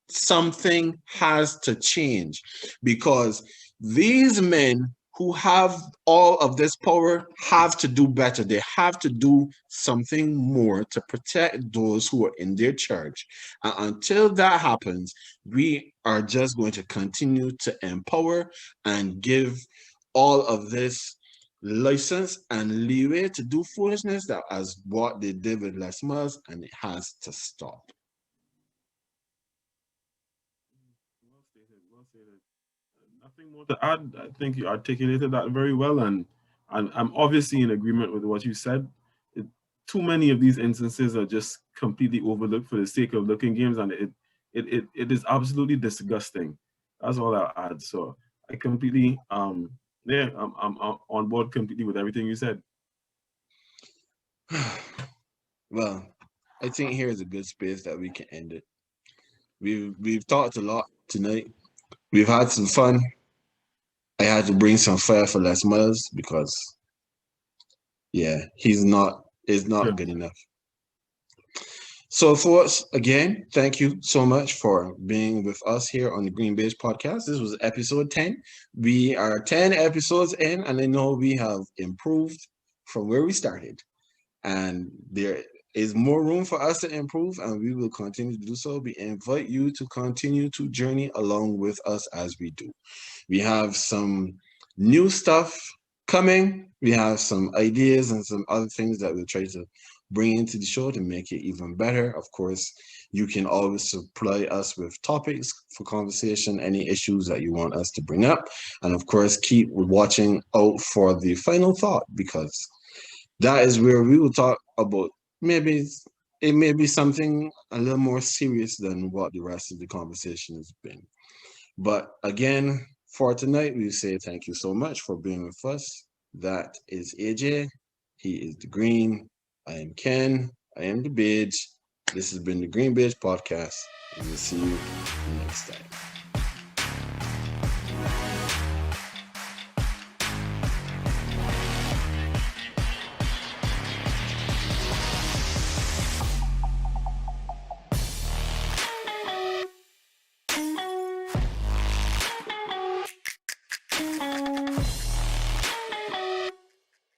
Something has to change, because these men who have all of this power have to do better. They have to do something more to protect those who are in their charge. And until that happens, we are just going to continue to empower and give all of this license and leeway to do foolishness, that as what they did with Les Miles, and it has to stop. Well stated. Nothing more to add. I think you articulated that very well, and I'm obviously in agreement with what you said. Too many of these instances are just completely overlooked for the sake of looking games, and it is absolutely disgusting. That's all I'll add. So I completely I'm on board completely with everything you said. Well, I think here is a good space that we can end it. We've talked a lot tonight. We've had some fun. I had to bring some fire for Les Miles because, yeah, it's not good enough. So, folks, again, thank you so much for being with us here on the GreenBaje podcast. This was episode 10. We are 10 episodes in, and I know we have improved from where we started. And there is more room for us to improve, and we will continue to do so. We invite you to continue to journey along with us as we do. We have some new stuff coming. We have some ideas and some other things that we'll try to bring into the show to make it even better. Of course, you can always supply us with topics for conversation, any issues that you want us to bring up. And of course, keep watching out for the final thought, because that is where we will talk about maybe something a little more serious than what the rest of the conversation has been. But again, for tonight, we say thank you so much for being with us. That is AJ. He is the Green. I am Ken. I am the Bage. This has been the GreenBaje podcast. And we'll see you next time.